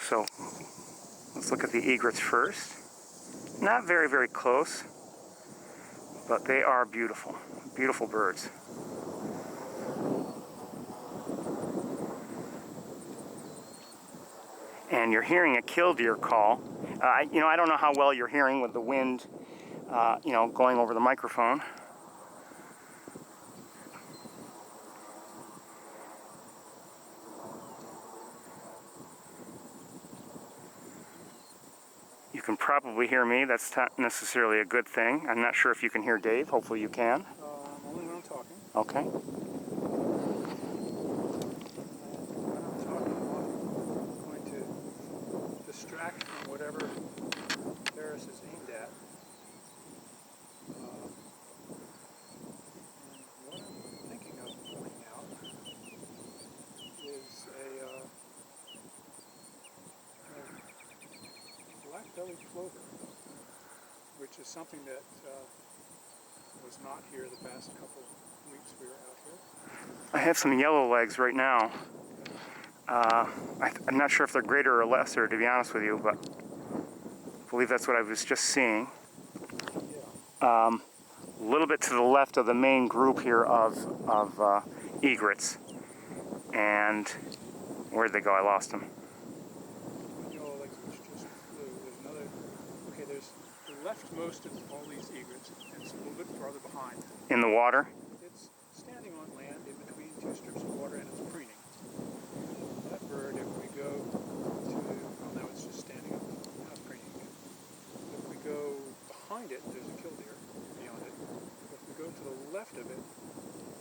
So let's look at the egrets first. Not very, very close, but they are beautiful. Beautiful birds. And you're hearing a killdeer call. You know, I don't know how well you're hearing with the wind, you know, going over the microphone. You can probably hear me. That's not necessarily a good thing. I'm not sure if you can hear Dave. Hopefully you can. Only when I'm talking. Okay. When I'm talking, I'm going to distract from whatever Paris is aimed at. And what I'm thinking of pointing out is a black-bellied plover, which is something that was not here the past couple of weeks we were out here. I have some yellow legs right now. I'm not sure if they're greater or lesser, to be honest with you, but I believe that's what I was just seeing. A little bit to the left of the main group here of egrets. And where'd they go? I lost them. Yellow legs which just flew. There's another. Okay, there's the leftmost of all these egrets, and it's a little bit farther behind. In the water? It's standing on land in between two strips of water, and it's preening. That bird, if we go to, well, now it's just standing up. Now it's preening again. If we go behind it, there's a killdeer beyond it. If we go to the left of it,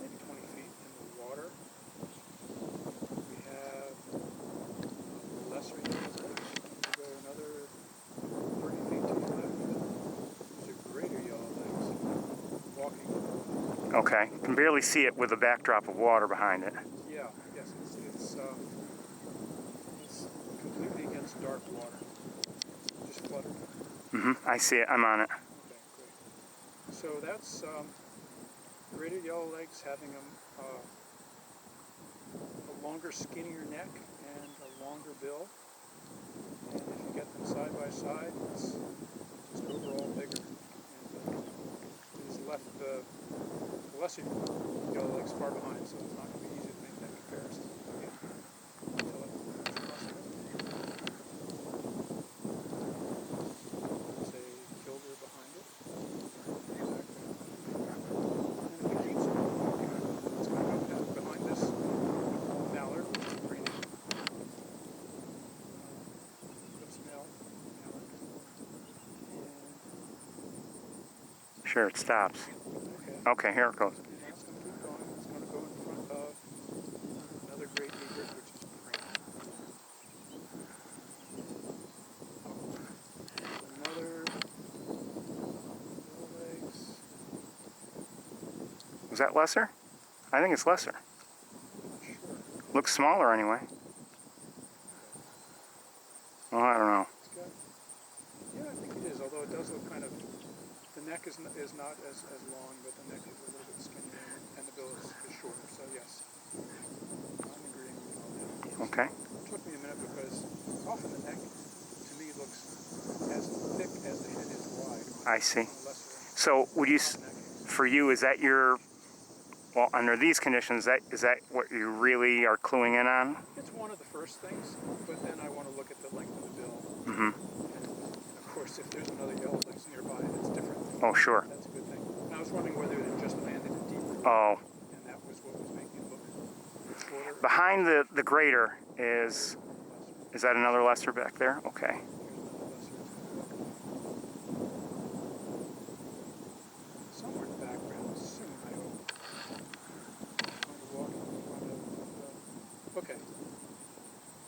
maybe 20 feet in the water, we have lesser yellow legs. If we go another 30 feet to the left, there's a greater yellow legs walking. Okay. You can barely see it with the backdrop of water behind it. Yeah, yes, it's completely against dark water. Just cluttered. I see it. I'm on it. Okay, great. So that's greater yellow legs having a longer, skinnier neck and a longer bill. And if you get them side by side, it's just overall bigger. And it has left the lesser yellow legs far behind, so it's not going to be easy to make that comparison again. Until it comes across it. There's a killdeer behind it. Exactly. And if it keeps walking, it's going to go behind this mallard, which is breeding. That's male mallard. And Sure, it stops. Okay, here it goes. And that's going to keep going. It's going to go in front of another great egret, which is preening. Another yellow legs. Was that lesser? I think it's lesser. Not sure. Looks smaller anyway. Well, I don't know. It's got, yeah, I think it is, although it does look kind of, the neck is not as long, but the neck is a little bit skinnier, and the bill is shorter, so yes. I'm agreeing with all that. Okay. It took me a minute because often the neck, to me, looks as thick as the head is wide. I see. Lesser So would you, neck is. for you, is that your, well, under these conditions, is that what you really are cluing in on? It's one of the first things, but then I want to look at the length of the bill. Mm-hmm. And of course, if there's another yellow legs nearby, it's different. Oh, sure. That's a good thing. And I was wondering whether it had just landed in deeper. Oh. And that was what was making it look shorter. Behind the grater is that another lesser back there? Okay. Somewhere in the background, soon, I hope. Going to walk in front of. Okay.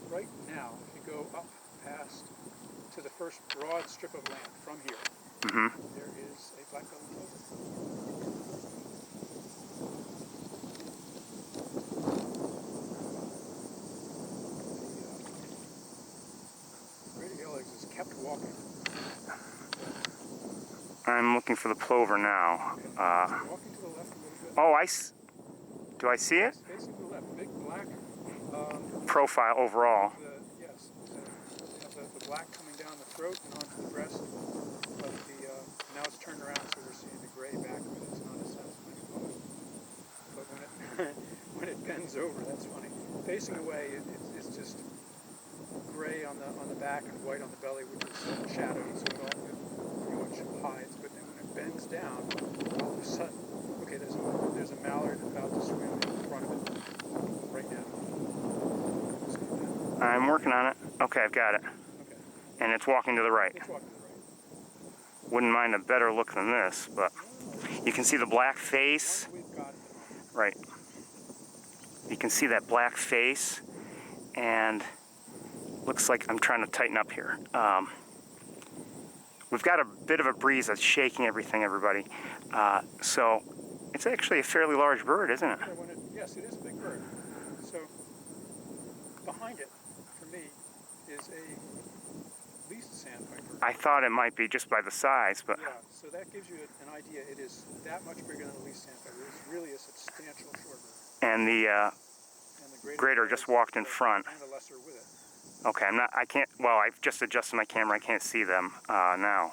Right now, if you go up past to the first broad strip of land from here, there is a black-bellied plover. Greater yellow legs has kept walking. I'm looking for the plover now. Walking to the left a little bit. Oh, do I see it? Facing to the left, big black. Profile overall. Yes, black coming down the throat and onto the breast, but now it's turned around, so we're seeing the gray back of it. It's not as sensitive anymore. But when it when it bends over, that's funny. Facing away, it's just gray on the back and white on the belly, which is shadowy, so it all pretty much hides. But then when it bends down, all of a sudden, okay, there's a mallard about to swim in front of it right now. I'm working on it. Okay, I've got it. Okay. And it's walking to the right. It's walking to the right. Wouldn't mind a better look than this, but you can see the black face. We've got it. Right. You can see that black face, and looks like I'm trying to tighten up here. We've got a bit of a breeze that's shaking everything, everybody. So it's actually a fairly large bird, isn't it? Yes, it is a big bird. So behind it, for me, is a least sandpiper. I thought it might be just by the size, but... Yeah, so that gives you an idea. It is that much bigger than a least sandpiper. It's really a substantial shorebird. And the greater just walked in front. And a lesser with it. Okay, I can't, well, I've just adjusted my camera. I can't see them now.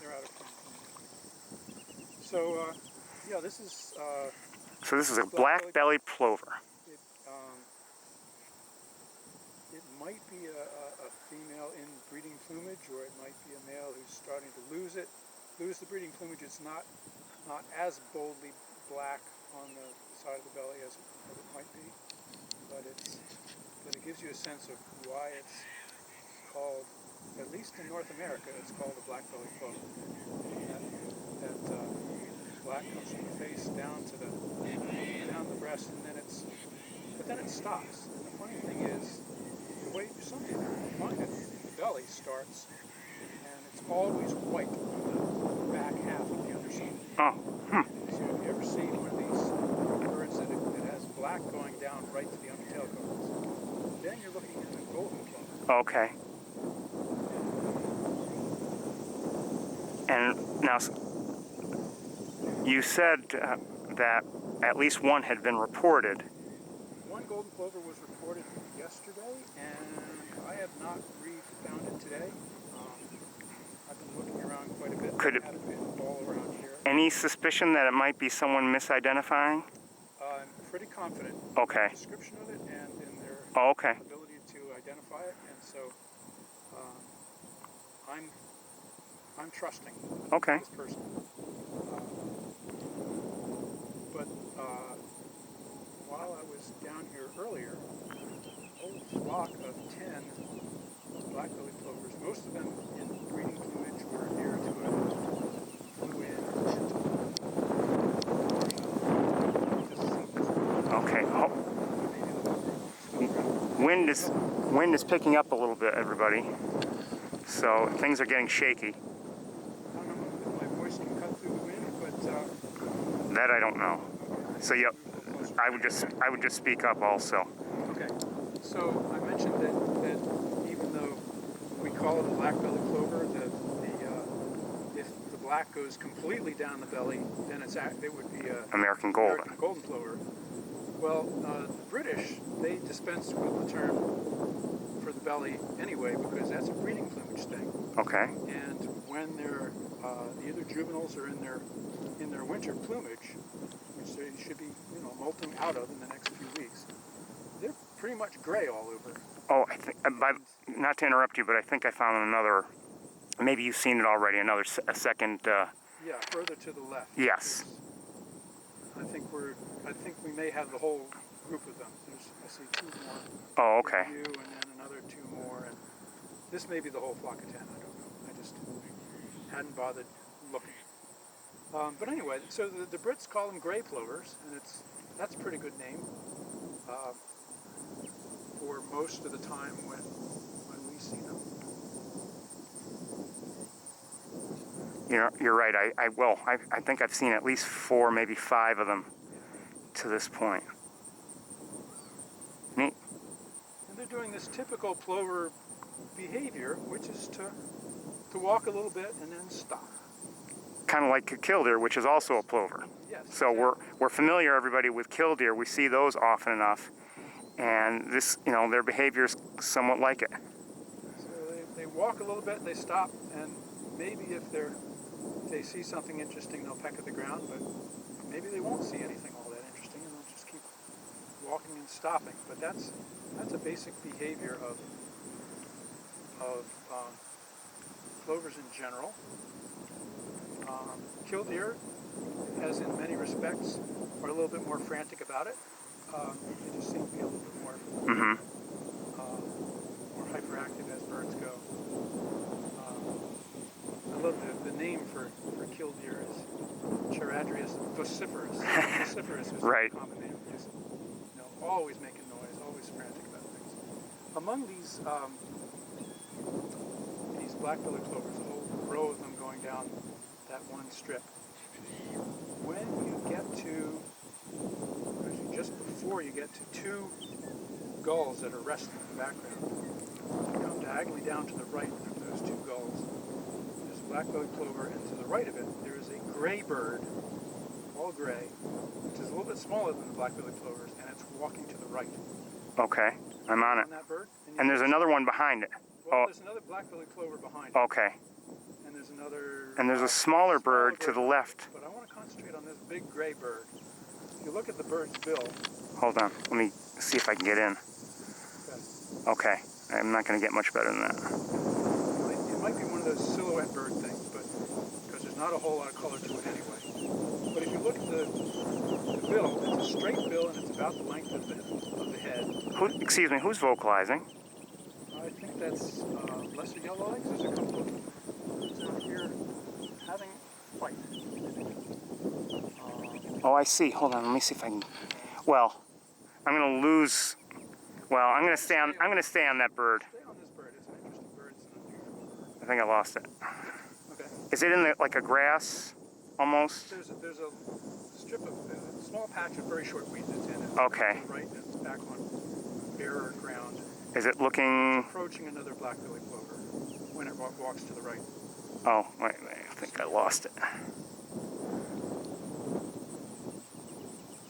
They're out of frame. So, yeah, this is... So this is a black-bellied plover. It might be a female in breeding plumage, or it might be a male who's starting to lose the breeding plumage. It's not as boldly black on the side of the belly as it might be, but it gives you a sense of why it's called, at least in North America, it's called a black-bellied plover. That black comes from the face down to the breast, and then it stops. And the funny thing is, the way some people find it, the belly starts, and it's always white on the back half of the underside. Oh, So if you ever see one of these birds that has black going down right to the undertail cones, then you're looking at a golden plover. okay. And now, you said that at least one had been reported. One golden plover was reported yesterday, and I have not found it today. I've been looking around quite a bit. Could it, I had a bit all around here. any suspicion that it might be someone misidentifying? I'm pretty confident Okay. in the description of it and in their Oh, okay. ability to identify it, and so I'm trusting Okay. this person. But while I was down here earlier, a whole flock of 10 black-bellied plovers, most of them in breeding plumage or near to a fluid. Okay. Oh. Wind is picking up a little bit, everybody. So things are getting shaky. I don't know if my voice can cut through the wind, but That I don't know. So yeah, I would just speak up also. okay. So I mentioned that even though we call it a black-bellied plover, if the black goes completely down the belly, then it would be a American golden. American golden plover. Well, the British, they dispensed with the term for the belly anyway, because that's a breeding plumage thing. Okay. And when they're either juveniles or in their winter plumage, which they should be molting out of in the next few weeks, they're pretty much gray all over. Oh, I think, not to interrupt you, but I think I found another. Maybe you've seen it already. A second. Yeah, further to the left. Yes. I think we may have the whole group of them. I see 2 more. Oh, okay. You and then another 2 more, and this may be the whole flock of 10. I don't know. I just hadn't bothered looking. But anyway, so the Brits call them gray plovers, and that's a pretty good name for most of the time when we see them. You're right. I think I've seen at least 4, maybe 5 of them to this point. Neat. And they're doing this typical plover behavior, which is to walk a little bit and then stop. Kind of like killdeer, which is also a plover. Yes. So we're familiar, everybody, with killdeer. We see those often enough, and this, their behavior is somewhat like it. So they walk a little bit, they stop, and maybe if they see something interesting, they'll peck at the ground, but maybe they won't see anything all that interesting, and they'll just keep walking and stopping. But that's a basic behavior of plovers in general. Killdeer, as in many respects, are a little bit more frantic about it. They just seem to be a little bit more, more hyperactive as birds go. I love the name for killdeer is Charadrius vociferus. Vociferus is right. a common name. Just, always making noise, always frantic about things. Among these black-bellied plovers, a whole row of them going down that one strip. When you get to, actually just before you get to two gulls that are resting in the background, you come diagonally down to the right from those two gulls. There's a black-bellied plover, and to the right of it, there is a gray bird, all gray, which is a little bit smaller than the black-bellied plovers, and it's walking to the right. Okay, I'm on it. That bird, and there's another one behind it. Well, there's another black-bellied plover behind it. Okay. And there's another... And there's a smaller bird to the left. But I want to concentrate on this big gray bird. If you look at the bird's bill... Hold on. Let me see if I can get in. Okay. I'm not going to get much better than that. It might be one of those silhouette bird things, but because there's not a whole lot of color to it anyway. But if you look at the bill, it's a straight bill and it's about the length of the head. Excuse me, who's vocalizing? I think that's lesser yellowlegs. There's a couple of birds out here having a fight. Oh, I see. Hold on. Let me see if I can. Well, I'm going to lose. Well, I'm going to stay on. I'm going to stay on that bird. Stay on this bird. It's an interesting bird. It's an unusual bird. I think I lost it. Okay. Is it in like a grass, almost? There's a strip of a small patch of very short weeds that's in it. Okay. Right, and it's back on barer ground. Is it looking? Approaching another black-bellied plover when it walks to the right. Oh, wait, I think I lost it.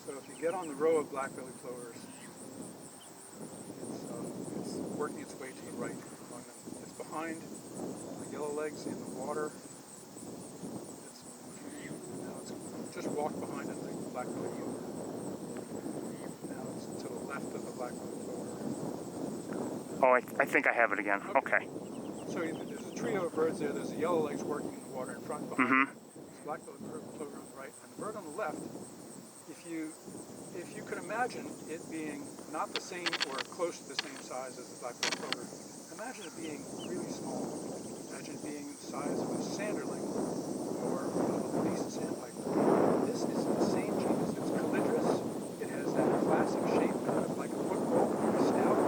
So if you get on the row of black-bellied plovers, it's working its way to the right among them. It's behind the yellowlegs in the water. It's just walked behind the black-bellied plover. Now it's to the left of the black-bellied plover. Oh, I think I have it again. Okay. So there's a trio of birds there. There's the yellowlegs working in the water in front behind. There's a black-bellied plover on the right, and the bird on the left. If you could imagine it being not the same or close to the same size as the black-bellied plover, imagine it being really small. Imagine it being the size of a sanderling or a least sandpiper. This is the same genus. It's calidrus. It has that classic shape like a football snout.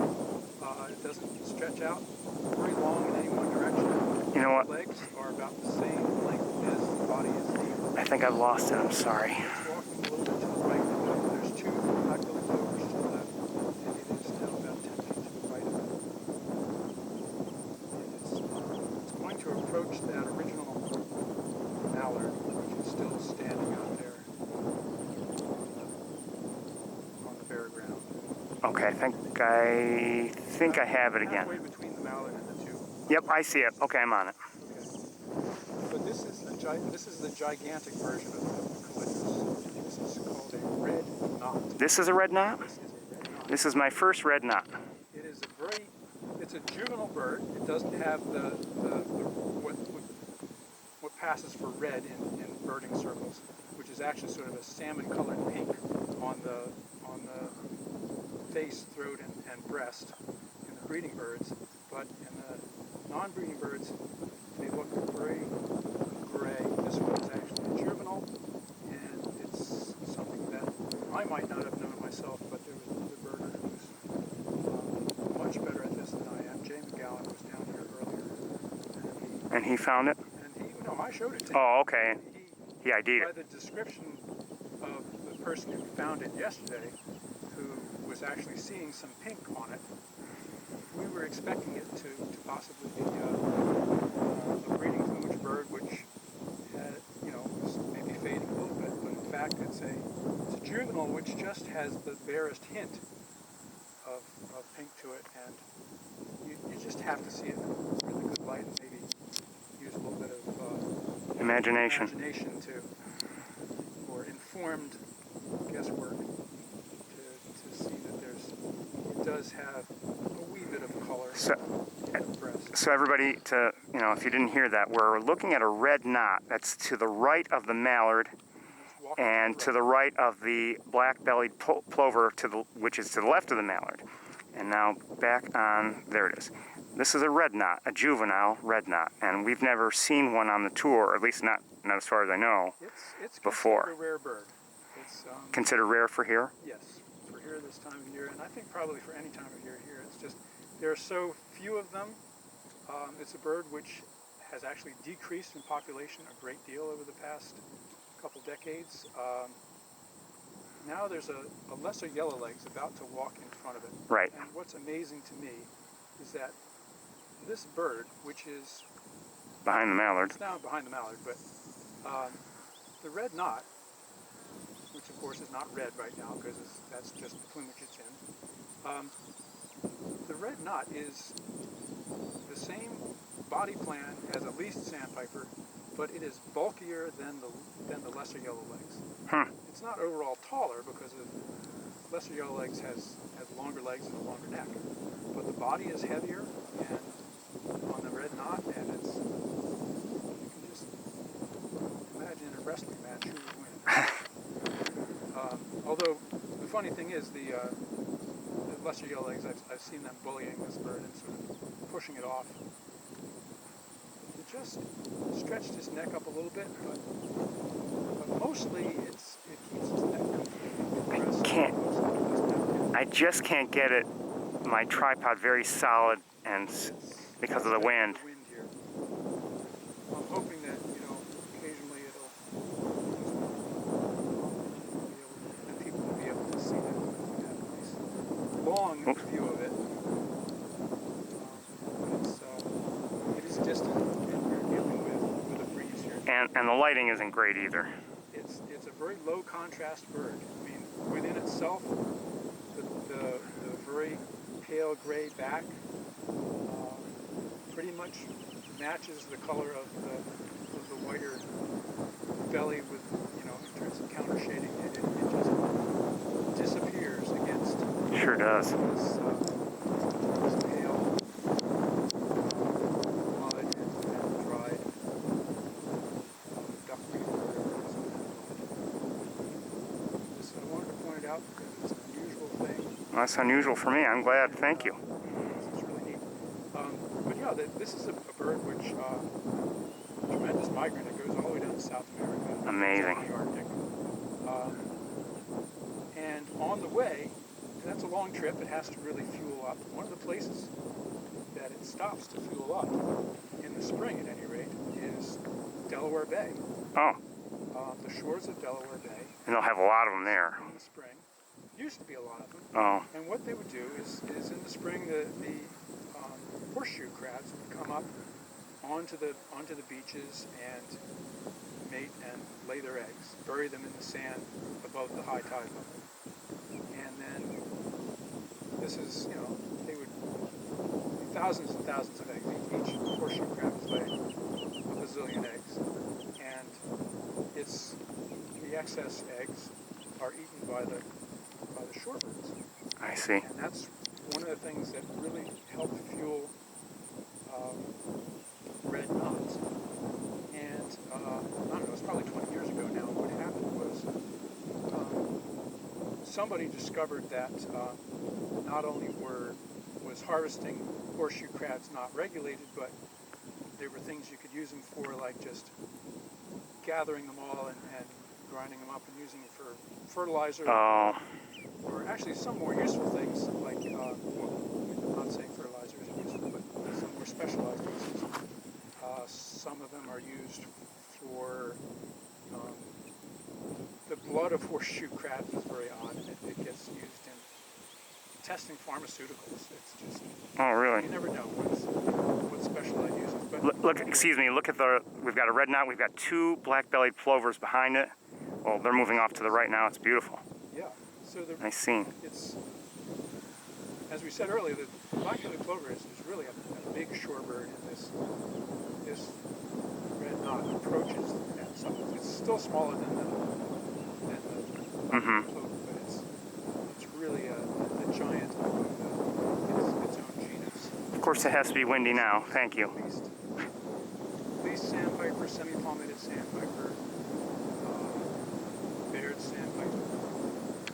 It doesn't stretch out very long in any one direction. You know what? The legs are about the same length as the body is deep. I think I've lost it. I'm sorry. It's walking a little bit to the right. There's two black-bellied plovers to the left, and it is now about 10 feet to the right of it. And it's going to approach that original mallard, which is still standing out there on the bare ground. Okay, I think I have it again. Halfway between the mallard and the two. Yep, I see it. Okay, I'm on it. Okay. But this is the gigantic version of the calidrus. This is called a red knot. This is a red knot? This is a red knot. This is my first red knot. It is it's a juvenile bird. It doesn't have what passes for red in birding circles, which is actually sort of a salmon-colored pink on the face, throat, and breast in the breeding birds. But in the non-breeding birds, they look very gray. This one is actually a juvenile, and it's something that I might not have known myself, but there was another birder who's much better at this than I am. Jay McGowan was down here earlier. And he found it? No, I showed it to him. Oh, okay. He ID'd By it. the description of the person who found it yesterday, who was actually seeing some pink on it, we were expecting it to possibly be a breeding plumage bird, which had, was maybe fading a little bit, but in fact it's a juvenile which just has the barest hint of pink to it, and you just have to see it in really good light. Imagination. or informed guesswork to see that it does have a wee bit of color in the breast. So everybody, if you didn't hear that, we're looking at a red knot that's to the right of the mallard and to the right of the black-bellied plover, which is to the left of the mallard. And now back on, there it is. This is a red knot, a juvenile red knot, and we've never seen one on the tour, or at least not as far as I know, it's before. Considered a rare bird. It's considered rare for here? Yes, for here this time of year, and I think probably for any time of year here. It's just there are so few of them. It's a bird which has actually decreased in population a great deal over the past couple decades. Now there's a lesser yellowlegs about to walk in front of it. Right. And what's amazing to me is that this bird, which is behind the mallard. It's now behind the mallard, but the red knot, which of course is not red right now because that's just the plumage it's in. The red knot is the same body plan as a least sandpiper, but it is bulkier than the lesser yellowlegs. It's not overall taller because lesser yellowlegs has longer legs and a longer neck, but the body is heavier and on the red knot, and you can just imagine in a wrestling match who would win. Although the funny thing is the lesser yellowlegs, I've seen them bullying this bird and sort of pushing it off. It just stretched his neck up a little bit, but mostly it keeps its neck compressed. I just can't get it, my tripod very solid, and because of the wind. Here. I'm hoping that occasionally people will be able to see that. Have a nice long view of it. It is distant, and we're dealing with a breeze here. And the lighting isn't great either. It's a very low contrast bird. I mean, within itself, the very pale gray back pretty much matches the color of the whiter belly with, in terms of counter shading. It just disappears against Sure does. this pale mud and dried duckweed or whatever it is. I wanted to point it out because it's an unusual thing. Well, that's unusual for me. I'm glad. Thank you. It's really neat. But yeah, this is a bird which tremendous migrant. It goes all the way down to South America. Amazing. The Arctic. And on the way, that's a long trip. It has to really fuel up. One of the places that it stops to fuel up, in the spring at any rate, is Delaware Bay. Oh. The shores of Delaware Bay. And they'll have a lot of them there. In the spring. Used to be a lot of them. Oh. And what they would do is in the spring, the horseshoe crabs would come up onto the beaches and mate and lay their eggs, bury them in the sand above the high tide level. And then this is, they would thousands and thousands of eggs. Each horseshoe crab is laying a bazillion eggs. And the excess eggs are eaten by the shorebirds. I see. And that's one of the things that really helped fuel red knots. And I don't know, it's probably 20 years ago now. What happened was somebody discovered that not only was harvesting horseshoe crabs not regulated, but there were things you could use them for, like just gathering them all and grinding them up and using it for fertilizer. Oh. Or actually some more useful things, like, I'm not saying fertilizer is useful, but some more specialized uses. Some of them are used for, the blood of horseshoe crabs is very odd, and it gets used in testing pharmaceuticals. It's just, Oh, really? you never know what specialized uses. But Look, excuse me, look at we've got a red knot, we've got two black-bellied plovers behind it. Well, they're moving off to the right now. It's beautiful. Yeah. So Nice scene. It's, as we said earlier, the black-bellied plover is really a big shorebird, and this red knot approaches still smaller than the Mm-hmm. plover, but it's really a giant of its own genus. Of course, it has to be windy now. Thank you. At least Sandpiper, semi-palmated Sandpiper, Baird Sandpiper,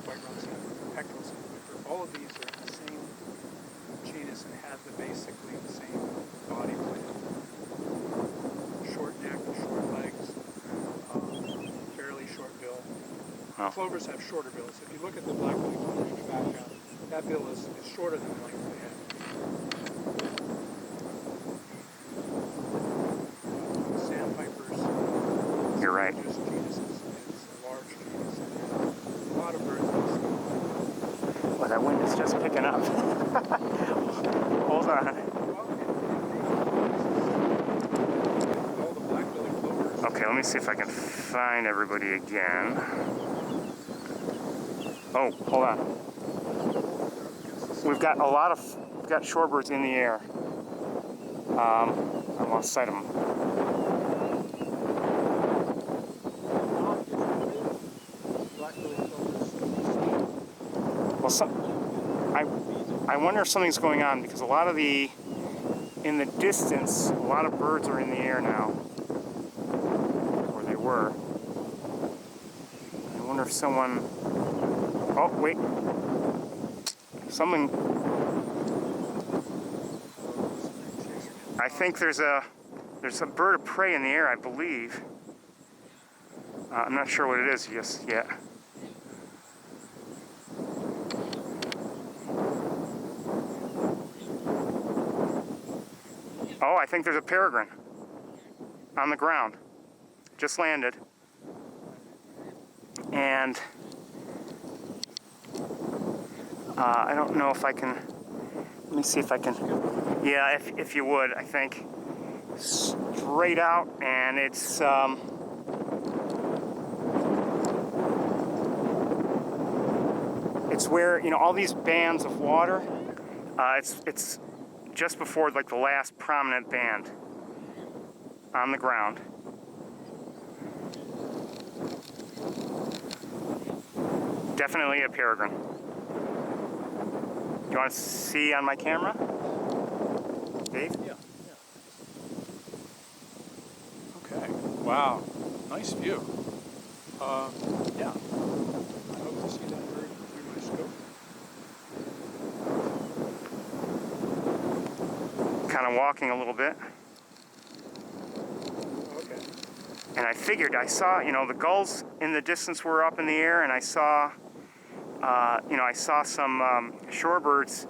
White-Round Sandpiper, Pectoral Sandpiper, all of these are in the same genus and have basically the same body plan. Short neck, short legs, fairly short bill. Oh. Plovers have shorter bills. If you look at the black-bellied plover in the background, that bill is shorter than the length of the head. Sandpipers. You're right. Just genus is a large genus. A lot of birds. Well, that wind is just picking up. Hold on. All the black-bellied plovers. Okay, let me see if I can find everybody again. Oh, hold on. We've got shorebirds in the air. I lost sight of them. Well, I wonder if something's going on because in the distance, a lot of birds are in the air now. Or they were. I wonder if someone... Oh, wait. I think there's a bird of prey in the air, I believe. I'm not sure what it is just yet. Oh, I think there's a peregrine on the ground. Just landed. And I don't know if I can, let me see if I can, yeah, if you would, I think. Straight out, and it's, it's where, you know, all these bands of water, it's just before like the last prominent band on the ground. Definitely a peregrine. You want to see on my camera, Dave? Yeah. Okay. Wow. Nice view. Yeah. I hope to see that bird through my scope. Kind of walking a little bit. Okay. And I figured, I saw, you know, the gulls in the distance were up in the air, and I saw, you know, I saw some shorebirds,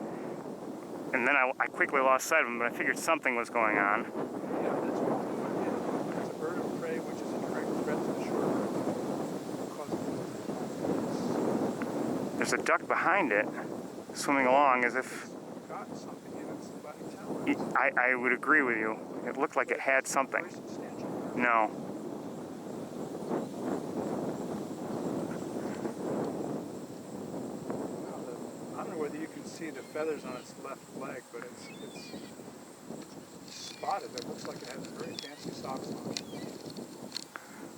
and then I quickly lost sight of them, but I figured something was going on. Yeah, that's what it's a bird of prey, which is a direct threat to the shorebird. There's a duck behind it, swimming along as if... It's got something in its black talons. I would agree with you. It looked like it had something. Very substantial. No. I don't know whether you can see the feathers on its left leg, but it's spotted. It looks like it has very fancy socks on it.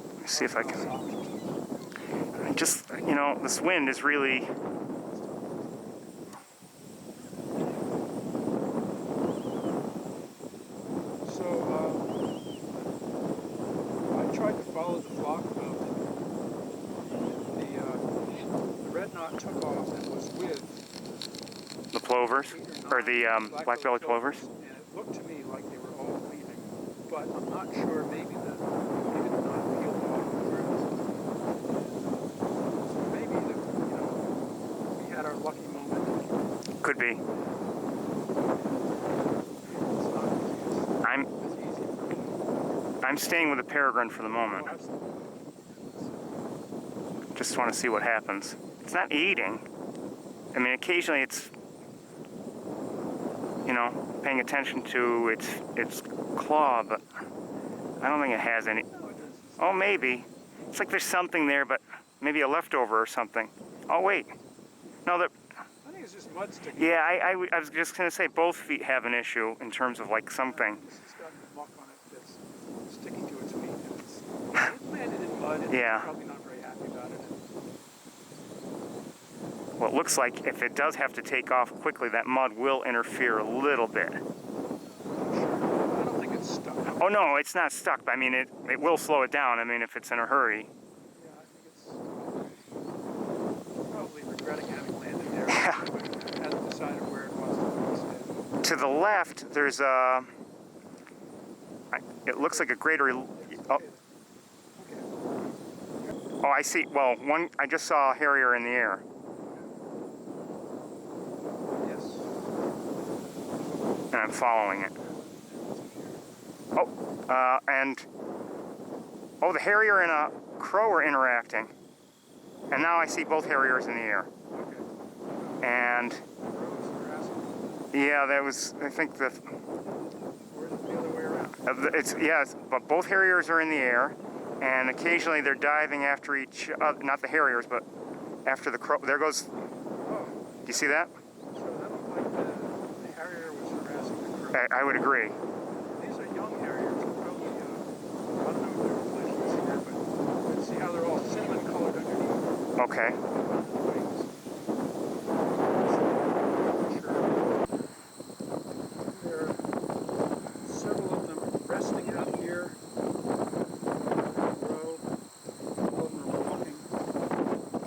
Let me see if I can... Just, you know, this wind is really... So, I tried to follow the flock of the red knot took off and was with The plovers, or the black-bellied plovers. And it looked to me like they were all leaving, but I'm not sure. Maybe the knot peeled off further. So maybe we had our lucky moment. Could be. It's not I'm as easy for me. I'm staying with the peregrine for the moment. Oh, absolutely. Just want to see what happens. It's not eating. I mean, occasionally it's, you know, paying attention to its claw, but I don't think it has any. Oh, maybe. It's like there's something there, but maybe a leftover or something. Oh, wait. No, I think it's just mud sticking. yeah, I was just going to say both feet have an issue in terms of like something. This has got muck on it that's sticking to its feet. And it landed in mud, and Yeah. it's probably not very happy about it. Well, it looks like if it does have to take off quickly, that mud will interfere a little bit. I don't think it's stuck. Oh no, it's not stuck, but I mean, it will slow it down, I mean, if it's in a hurry. Yeah, I think it's probably regretting having landed there. Yeah. But hasn't decided where it wants to go instead. To the left, there's a, it looks like a greater, oh, Okay. oh, I see, well, one, I just saw a harrier in the air. Yes. And I'm following it. Oh, the harrier and a crow are interacting. And now I see both harriers in the air. Okay. And, Crows harassing. yeah, that was, I think Or is it the other way around? it's, yes, but both harriers are in the air. And occasionally they're diving after each other, not the harriers, but after the crow. There goes, Oh, do you see that? so that looked like the harrier was harassing the crow. I would agree. These are young harriers. Probably, I don't know if they're relations here, but you can see how they're all cinnamon colored underneath. Okay. There are several of them resting out here. Row. All of them are walking.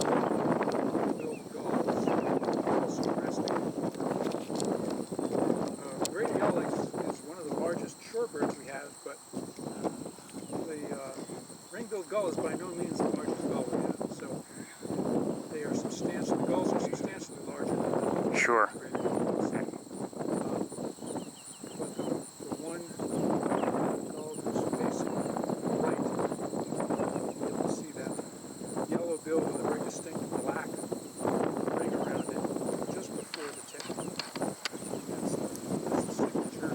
Little gulls also resting. Greater yellowlegs is one of the largest shorebirds we have, but the ring-billed gull is by no means the largest gull we have. So they are substantial. The gulls are substantially larger than the Sure. greater yellowlegs. But the one gull who's facing right, you can see that yellow bill with a very distinct black ring around it just before the tip. That's the signature.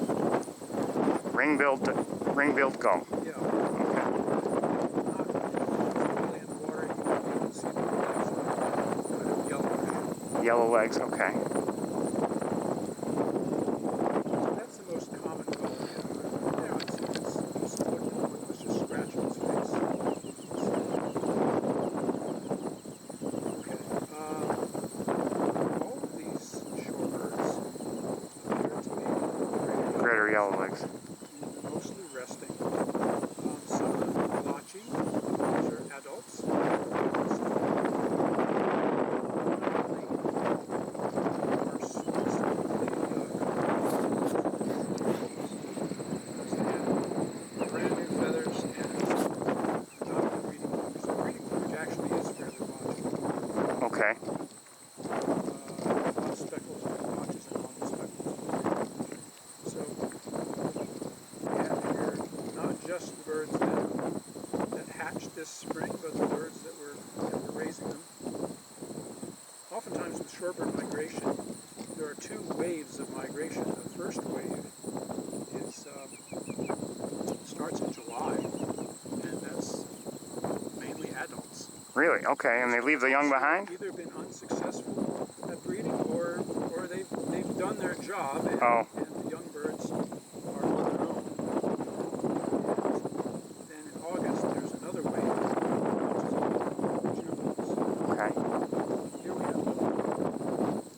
Ring-billed gull. Yeah. Okay. Not fully in the water, you can see the legs kind of yellowish. Yellow legs, okay. That's the most common gull we have. Now it's looking like it was just scratching his face. Okay. All of these shorebirds appear to be Greater yellow legs. mostly resting. Some are blotchy. These are adults. Brand new feathers and not the breeding plumage. The breeding plumage actually is fairly blotchy. Okay. A lot of speckles and blotches and long speckles. So we have here not just the birds that hatched this spring, but the birds that were raising them. Oftentimes with shorebird migration, there are two waves of migration. The first wave is starts in July, and that's mainly adults. Really? Okay. And they leave the young behind? Either been unsuccessful at breeding, or they've done their job, and, Oh. and the young birds are on their own. And then in August, there's another wave, which is all juveniles. Okay. Here we have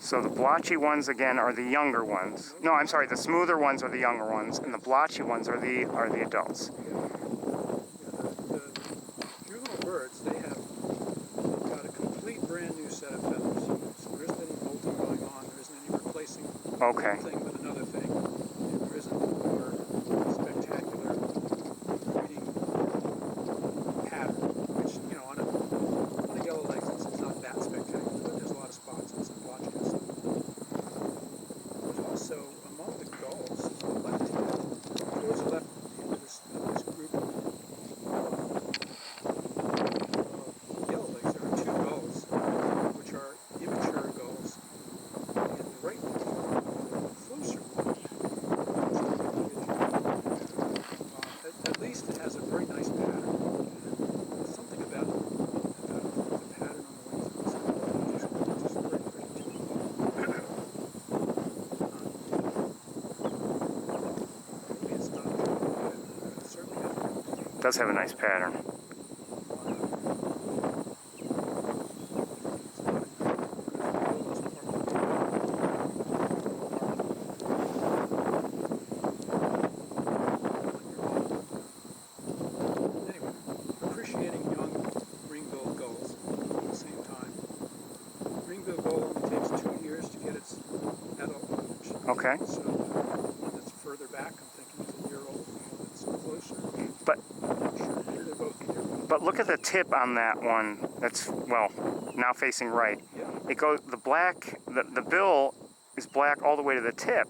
So the blotchy ones again are the younger ones. No, I'm sorry. The smoother ones are the younger ones, and the blotchy ones are the adults. the juvenile birds. They have got a complete brand new set of feathers. So there isn't any molting going on. There isn't any replacing Okay. one thing with another thing. And there isn't more spectacular breeding pattern, which, you know, on a yellow legs, it's not that spectacular, but there's a lot of spots and some blotchiness. There's also, among the gulls, the left hand, those are left into this group of yellow legs. There are two gulls, which are immature gulls, and the right full does have a nice pattern. Okay. So the one that's further back, I'm thinking is a year old. The one that's closer, But I'm not sure. Maybe they're both a year old. but look at the tip on that one. That's, well, now facing right. Yeah. It goes, the black, the bill is black all the way to the tip.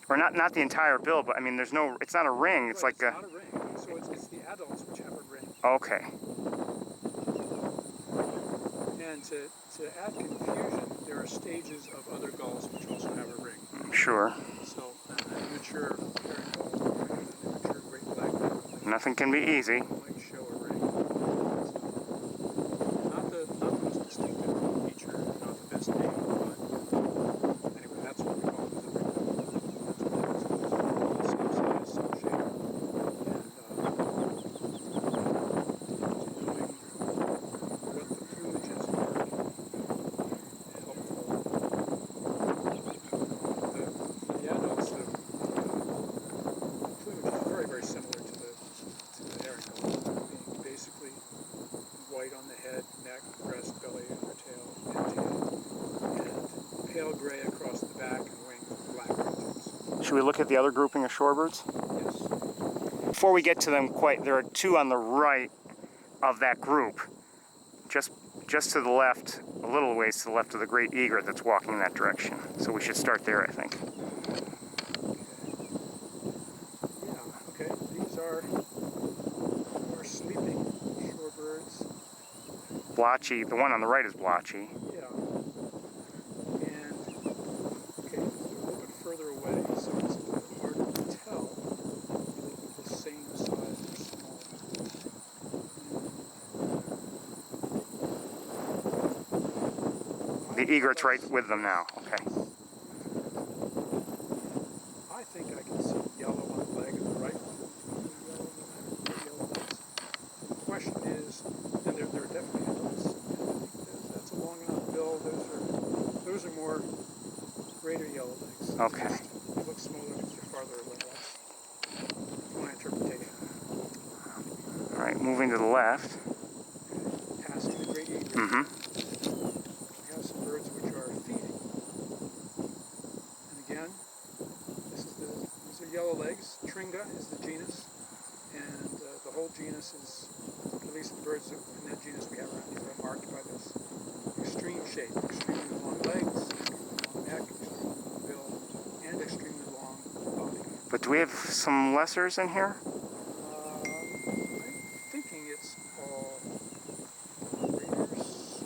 Or not the entire bill, but I mean, there's no, it's not a ring. It's Right, like it's not a ring. So it's the adults which have a ring. Okay. And to add confusion, there are stages of other gulls which also have a ring. Sure. So an immature herring gull, an immature great black gull, Nothing can be easy. might show a ring. Not the most distinctive feature, not the best name, but anyway, that's what we call it, the ring gull. That's what it is. It's same size, same shape, and knowing what the plumages are helpful. The adults, the plumage is very, very similar to the herring gull, being basically white on the head, neck, breast, belly, undertail, and tail, and pale gray across the back and wings with black tips. Should we look at the other grouping of shorebirds? Yes. Before we get to them quite, there are two on the right of that group. Just to the left, a little ways to the left of the great egret that's walking in that direction. So we should start there, I think. Yeah, okay. These are sleeping shorebirds. Blotchy, the one on the right is blotchy. Yeah. And, okay, they're a little bit further away, so it's a little harder to tell. They look the same size or smaller. The egret's right with them now. Okay. I think I can see yellow on the leg of the right one. Yellow legs. The question is, and they're definitely adults. I think that's a long enough bill. Those are more greater yellow legs. Okay. They look smaller because they're farther away. That's my interpretation. All right, moving to the left. Passing the great egret. Mm-hmm. We have some birds which are feeding. And again, these are yellow legs. Tringa is the genus, and the whole genus is, at least the birds in that genus we have around here, are marked by this extreme shape, extremely long legs, extremely long neck, extremely long bill, and extremely long body. But do we have some lessers in here? I'm thinking it's all breeders.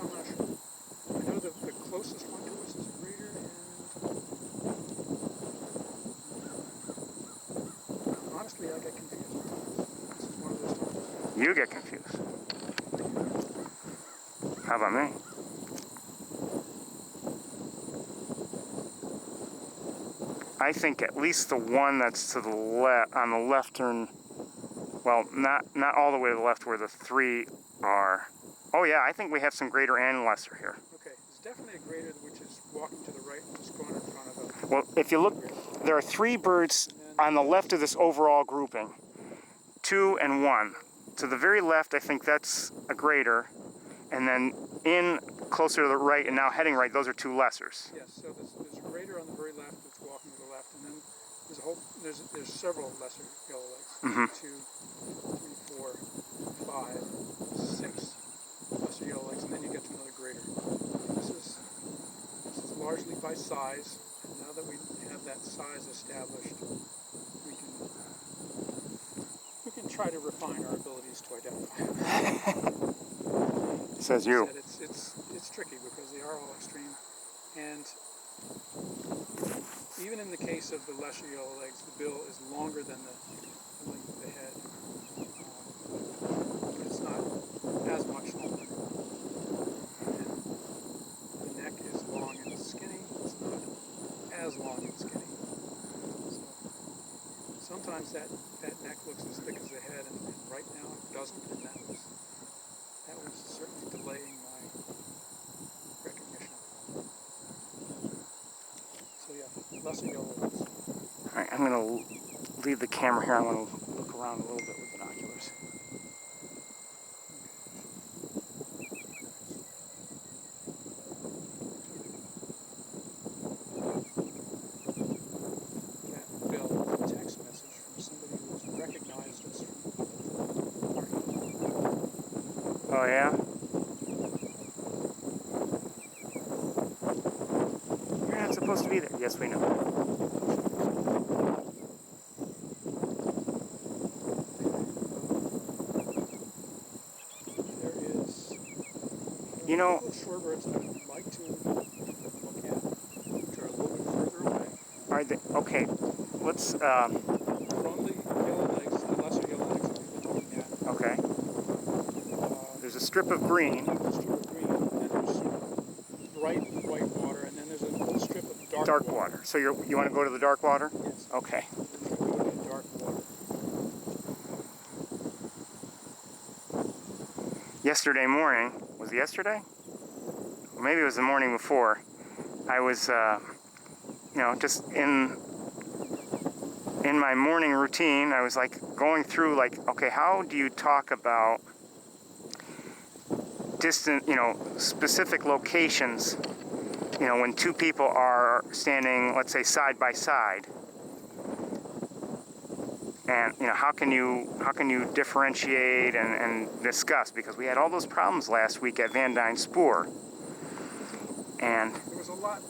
I'm not sure. I know the closest one to us is a breeder, and honestly, I get confused. This is one of those times. You get confused. How about me? I think at least the one that's to the left, on the left turn, well, not all the way to the left where the three are. Oh yeah, I think we have some greater and lesser here. Okay, there's definitely a greater which is walking to the right and just going in front of us. Well, if you look, there are three birds on the left of this overall grouping. 2 and 1. To the very left, I think that's a greater, and then in closer to the right and now heading right, those are two lessers. Yes, so there's a greater on the very left that's walking to the left, and then there's several lesser yellow legs. Mm-hmm. 2, 3, 4, 5, 6 lesser yellow legs, and then you get to another greater. This is largely by size, and now that we have that size established, we can try to refine our abilities to identify them. Says you. It's tricky because they are all extreme, and even in the case of the lesser yellow legs, the bill is longer than the length of the head. But it's not as much longer. And the neck is long and skinny. It's not as long and skinny. So sometimes sometimes that neck looks as thick as the head, and right now it doesn't, and that was certainly delaying my recognition. So yeah, lesser yellowlegs. All right, I'm going to leave the camera here. I want to look around a little bit with binoculars. That bill was a text message from somebody who's recognized us from up at the parking lot. Oh, yeah? You're not supposed to be there. Yes, we know. You know, shorebirds that I'd like to look at, which are a little bit further away. are they, okay, let's, From the yellowlegs, the lesser yellowlegs that we've been looking at. okay. There's a strip of green. There's a strip of green, and there's bright white water, and then there's a little strip of dark water. So you want to go to the dark water? Yes. Okay. We're going to go to the dark water. Yesterday morning, was it yesterday? Or maybe it was the morning before. I was, you know, just in my morning routine, I was like going through like, okay, how do you talk about distant, you know, specific locations, you know, when two people are standing, let's say, side by side. And, you know, how can you differentiate and discuss? Because we had all those problems last week at Van Dyne Spoor. And there was a lot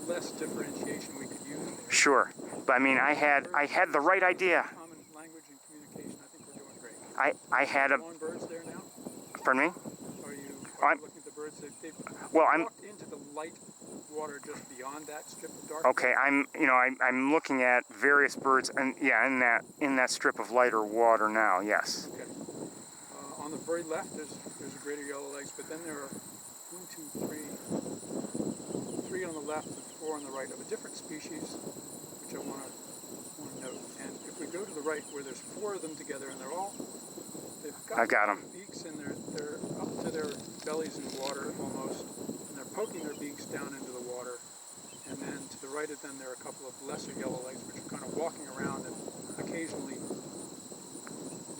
less differentiation we could use there. Sure. But I mean, I had the right idea. Common language and communication, I think we're doing great. I had a... On birds there now? Pardon me? Are you looking at the birds? They've walked into the light water just beyond that strip of dark. Okay, I'm looking at various birds, and yeah, in that strip of lighter water now. Yes. Okay. On the very left, there's a greater yellowlegs, but then there are 3 on the left and 4 on the right of a different species, which I want to note. And if we go to the right, where there's 4 of them together, and they've got them. Beaks, and they're up to their bellies in water almost, and they're poking their beaks down into the water. And then to the right of them, there are a couple of lesser yellowlegs, which are kind of walking around and occasionally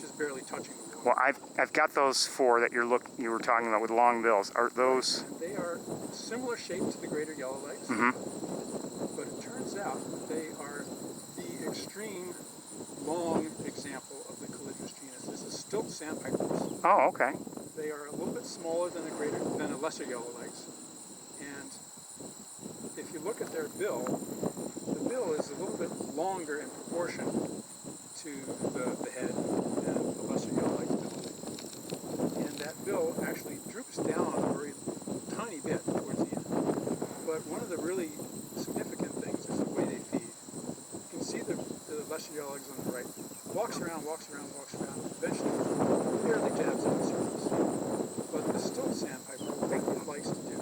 just barely touching the water. Well, I've got those 4 that you were talking about with long bills. Are those? And they are similar shape to the greater yellowlegs, but it turns out that they are the extreme long example of the Calidris genus. This is stilt sandpipers. Oh, okay. They are a little bit smaller than a lesser yellowlegs, and if you look at their bill, the bill is a little bit longer in proportion to the head than the lesser yellowlegs bill. And that bill actually droops down a very tiny bit towards the end. But one of the really significant things is the way they feed. You can see the lesser yellowlegs on the right. Walks around, eventually barely jabs at the surface. But the stilt sandpiper, what it likes to do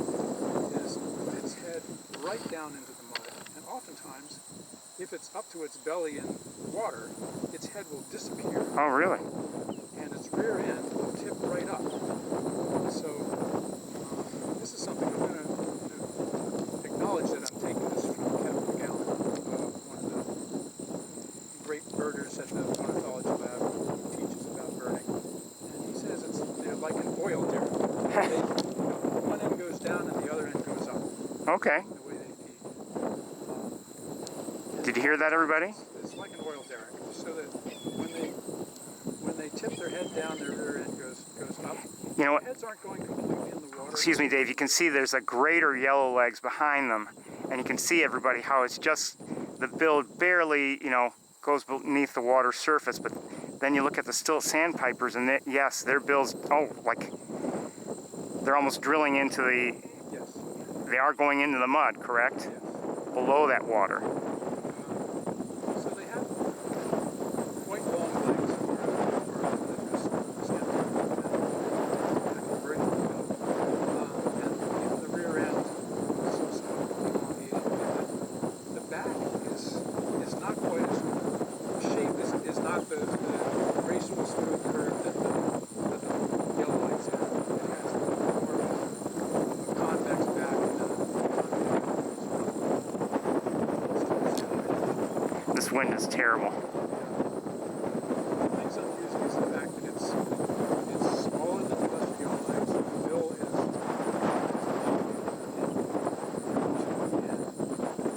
is put its head right down into the mud, and oftentimes, if it's up to its belly in water, its head will disappear. Oh, really? And its rear end will tip right up. So this is something I'm going to acknowledge that I'm taking this from Kevin McGowan, one of the great birders at the Ornithology Lab, who teaches about birding. And he says they're like an oil derrick. One end goes down and the other end goes up. Okay. The way they feed. Did you hear that, everybody? It's like an oil derrick, so that when they tip their head down, their rear end goes up. You know what? Their heads aren't going completely in the water. Excuse me, Dave. You can see there's a greater yellowlegs behind them, and you can see, everybody, how it's just the bill barely, you know, goes beneath the water surface. But then you look at the stilt sandpipers, and yes, their bills, like they're almost drilling into the. Yes. They are going into the mud, correct? Yes. Below that water. So they have quite long legs for the sandpiper. Very long bill. And even the rear end is somewhat elongated. The back is not quite as, the shape is This wind is terrible. Things unusual is the fact that it's smaller than the lesser yellowlegs. The bill is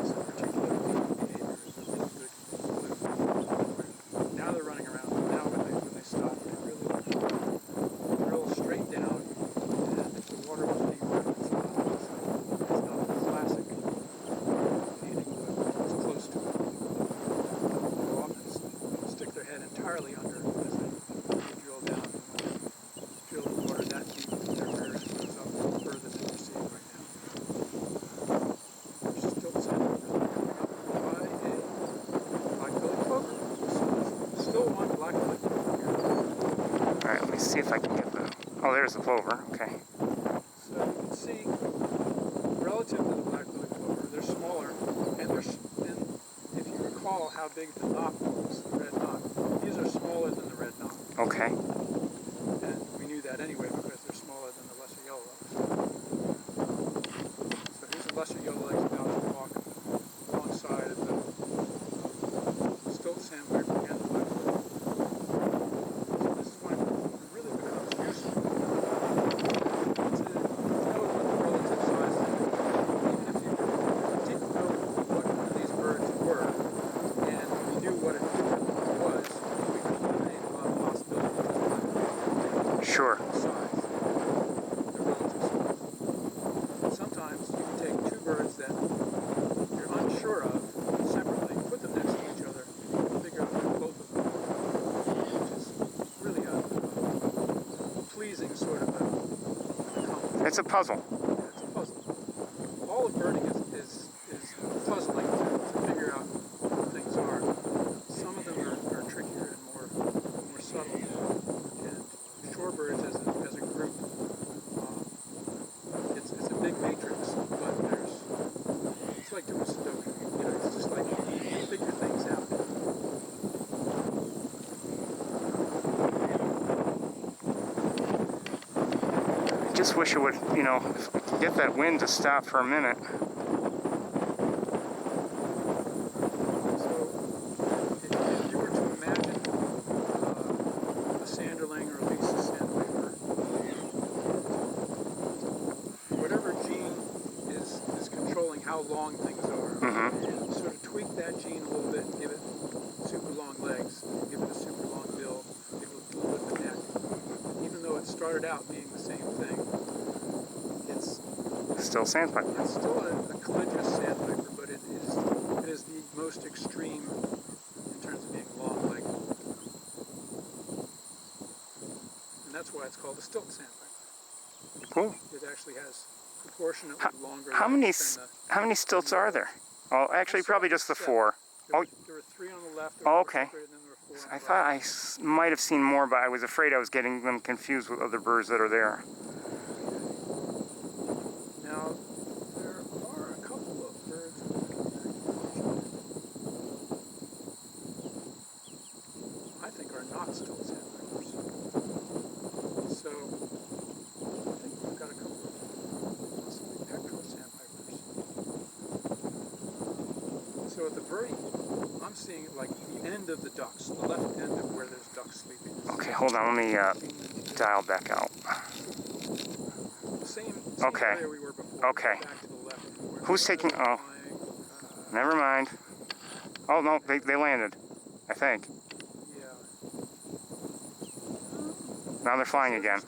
some particular behavior is really good. Now they're running around. Now when they stop, they really drill straight down. And if the water was being run, it's not a classic feeding, but it's close to it. They'll often stick their head entirely under as they drill down and drill the water that deep that their rear end goes up further than you're seeing right now. There's still sandpipers coming up by a black-bellied plover. So there's still one black-bellied plover here. Alright, let me see if I can get the... Oh, there's the plover. Okay. So you can see, relative to the black-bellied plover, they're smaller, and if you recall how big the knock was, the red knock, these are smaller than the red knock. Okay. And we knew that anyway because they're smaller than the lesser yellowlegs. So here's the lesser yellowlegs about to walk alongside of the stilt sandpiper and the black-bellied. So this is when it really becomes useful to know what the relative size is. Even if you didn't know what one of these birds were, and we knew what a different one was, we could eliminate a lot of possibilities just Sure. by the size, the relative size. Sometimes you can take two birds that you're unsure of separately, put them next to each other, and figure out what both of them are, which is really a pleasing sort of a accomplishment. It's a puzzle. Yeah, it's a puzzle. All of birding is puzzling to figure out what things are. Some of them are trickier and more subtle. And shorebirds as a group, it's a big matrix, but it's like doing Sudoku. You know, it's just like you figure things out. I just wish it would, you know, if I could get that wind to stop for a minute. So, if you were to imagine a sanderling or at least a sandpiper, whatever gene is controlling how long things are, and sort of tweak that gene a little bit and give it super long legs, give it a super long bill, give it a little bit of a neck. Even though it started out being the same thing, it's Still sandpiper. It's still a caligious sandpiper, but it is the most extreme in terms of being long-legged. And that's why it's called a stilt sandpiper. Cool. It actually has proportionately longer How legs many stilts are there? Oh, actually, probably just the 4. There were 3 on the left. Oh, okay. And then there were 4 on the I right. thought I might have seen more, but I was afraid I was getting them confused with other birds that are there. Now, there are a couple of birds I think are not stilt sandpipers. So, I think we've got a couple of possibly petrel sandpipers. So at the very, I'm seeing like the end of the ducks, the left end of where there's ducks sleeping. Okay, hold on. Let me dial back out. Same Okay. area we were before. Okay. Back to the left. Where Who's taking? Oh, never mind. Oh no, they landed. I think. Yeah. Now they're flying again.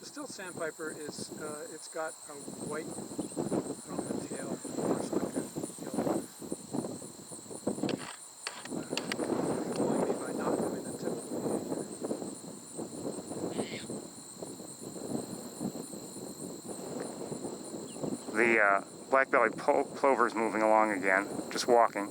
The stilt sandpiper is, it's got a white on the tail, looks like a yellow. Fooling me by not doing the typical behavior. The black-bellied plover's moving along again, just walking.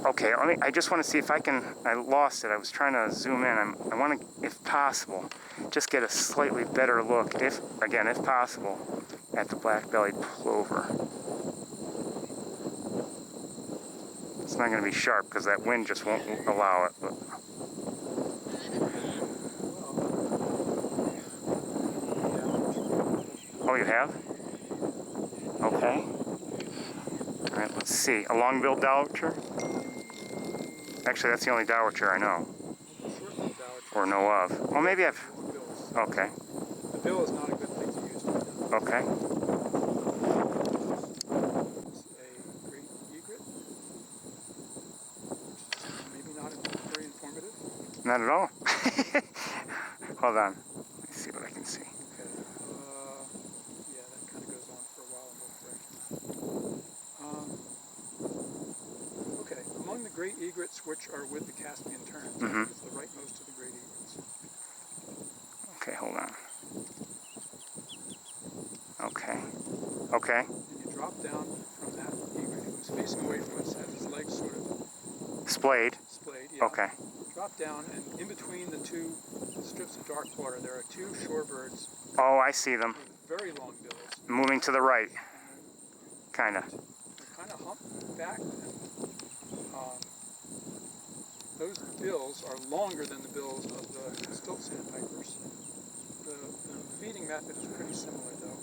Okay, I just want to see if I can, I lost it. I was trying to zoom in. I want to, if possible, just get a slightly better look, if possible, at the black-bellied plover. It's not going to be sharp because that wind just won't allow it. But oh, you have? Okay. All right, let's see. A long-billed dowitcher? Actually, that's the only dowitcher I know. Or know of. Well, maybe I've... Okay. The bill is not a good thing to use. Okay. It's a great egret. Maybe not very informative. Not at all. Hold on. Let me see what I can see. Okay. Yeah, that kind of goes on for a while in both directions. Okay. Among the great egrets which are with the Caspian terns, it's the rightmost of the great egrets. Okay, hold on. Okay. Okay. And you drop down from that egret. He was facing away from us, had his legs sort of Splayed? splayed. Yeah. Okay. Drop down, and in between the two strips of dark water, there are two shorebirds Oh, I see them. with very long bills. Moving to the right. Kind of. They're kind of humpbacked, and those bills are longer than the bills of the stilt sandpipers. The feeding method is pretty similar, though.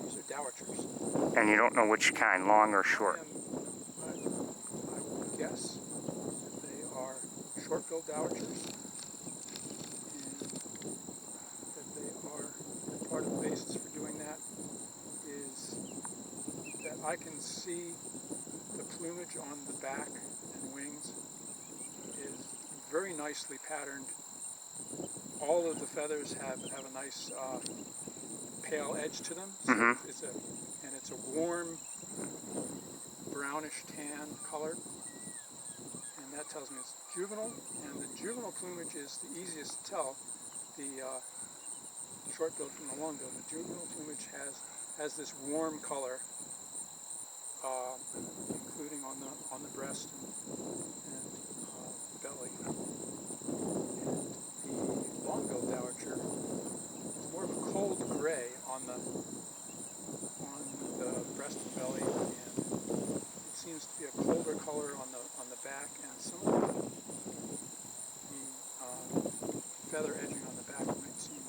These are dowitchers. And you don't know which kind, long or short. I would guess that they are short-billed dowitchers, and that they are, part of the basis for doing that is that I can see the plumage on the back and wings is very nicely patterned. All of the feathers have a nice pale edge to them, so it's a warm brownish tan color, and that tells me it's juvenile. And the juvenile plumage is the easiest to tell. The short-billed from the long-billed. The juvenile plumage has this warm color, including on the breast and belly. And the long-billed dowitcher is more of a cold gray on the breast and belly, and it seems to be a colder color on the back, and some of the feather edging on the back might seem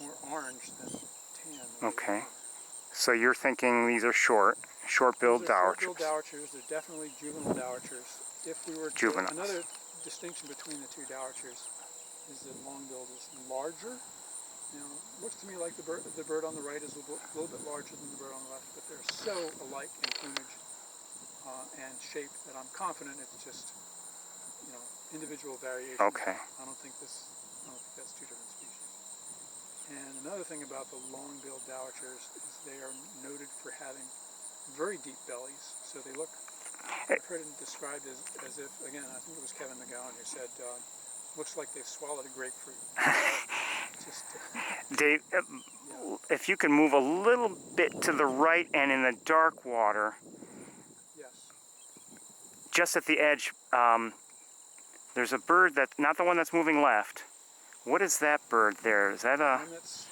more orange than tan. Okay. So you're thinking these are short-billed dowitchers. Short-billed dowitchers. They're definitely juvenile dowitchers. If we were to, Juveniles. Another distinction between the two dowitchers is that long-billed is larger. Now, it looks to me like the bird on the right is a little bit larger than the bird on the left, but they're so alike in plumage and shape that I'm confident it's just, individual variation. Okay. I don't think that's two different species. And another thing about the long-billed dowitchers is they are noted for having very deep bellies. So they look, I've heard it described as if, again, I think it was Kevin McGowan who said, looks like they've swallowed a grapefruit. Dave, if you can move a little bit to the right and in the dark water, Yes. just at the edge, there's a bird not the one that's moving left. What is that bird there? Is that a... One that's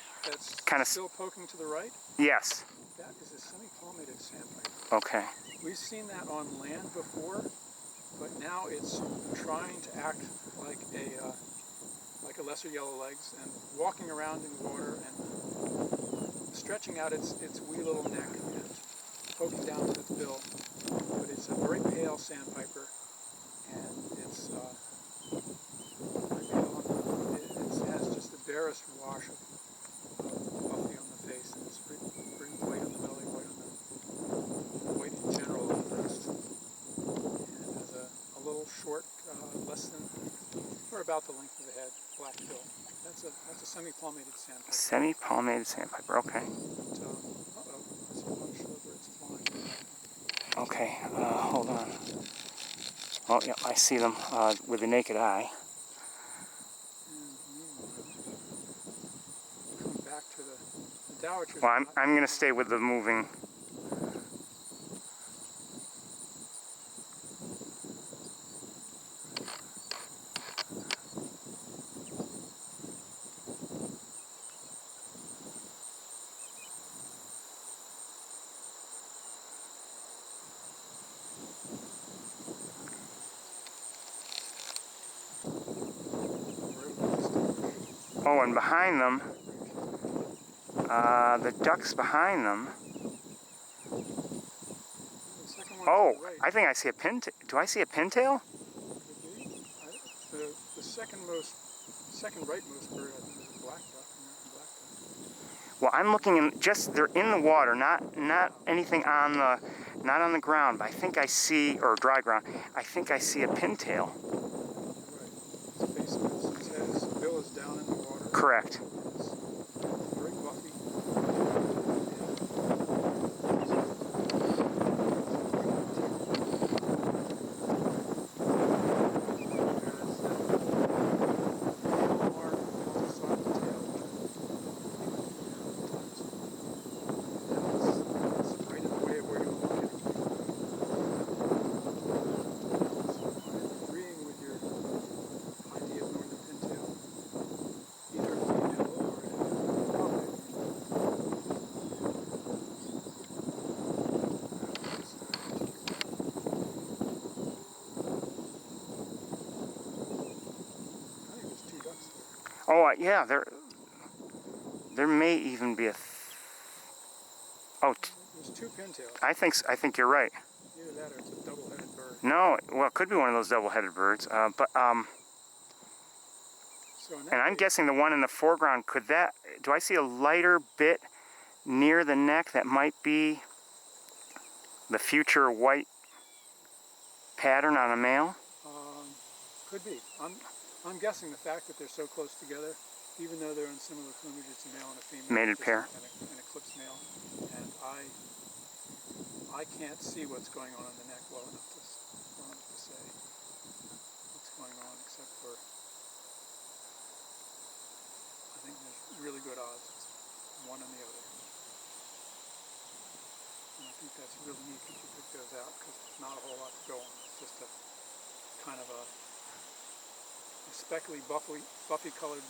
kind of still poking to the right? Yes. That is a semi-palmated sandpiper. Okay. We've seen that on land before, but now it's trying to act like a lesser yellowlegs and walking around in the water and stretching out its wee little neck and poking down with its bill. But it's a very pale sandpiper, and it's very pale it has just the barest wash of puffy on the face, and it's pretty white on the belly, white in general on the breast. And it has a little short, less than, or about the length of the head, black bill. That's a semi-palmated sandpiper. Semi-palmated sandpiper, okay. But, uh-oh, I see a bunch of birds flying. Okay, hold on. Oh, yeah, I see them with the naked eye. And meanwhile, coming back to the dowitchers. Well, I'm going to stay with the moving. Oh, and behind them, the ducks behind them. The second one Oh, to the right. I think I see a pintail. Do I see a pintail? Could be. The second rightmost bird, I think, is a black duck, American black duck. Well, I'm looking in they're in the water, not anything on not on the ground, but I think I see, or dry ground, I think I see a pintail. Right. His face is, his head, his bill is down in the water. Correct. It's very fluffy. Oh, yeah, there may even be a. Oh, There's two pintails. I think you're right. Either that or it's a double-headed bird. No, well, it could be one of those double-headed birds, but So and I'm guessing the one in the foreground, do I see a lighter bit near the neck that might be the future white pattern on a male? Could be. I'm guessing the fact that they're so close together, even though they're in similar plumage, it's a male and a female. Mated pair. An eclipse male. And I can't see what's going on in the neck well enough to say what's going on, except for I think there's really good odds it's one and the other. And I think that's really neat that you pick those out, because there's not a whole lot to go on. It's just a kind of a speckly, buffy colored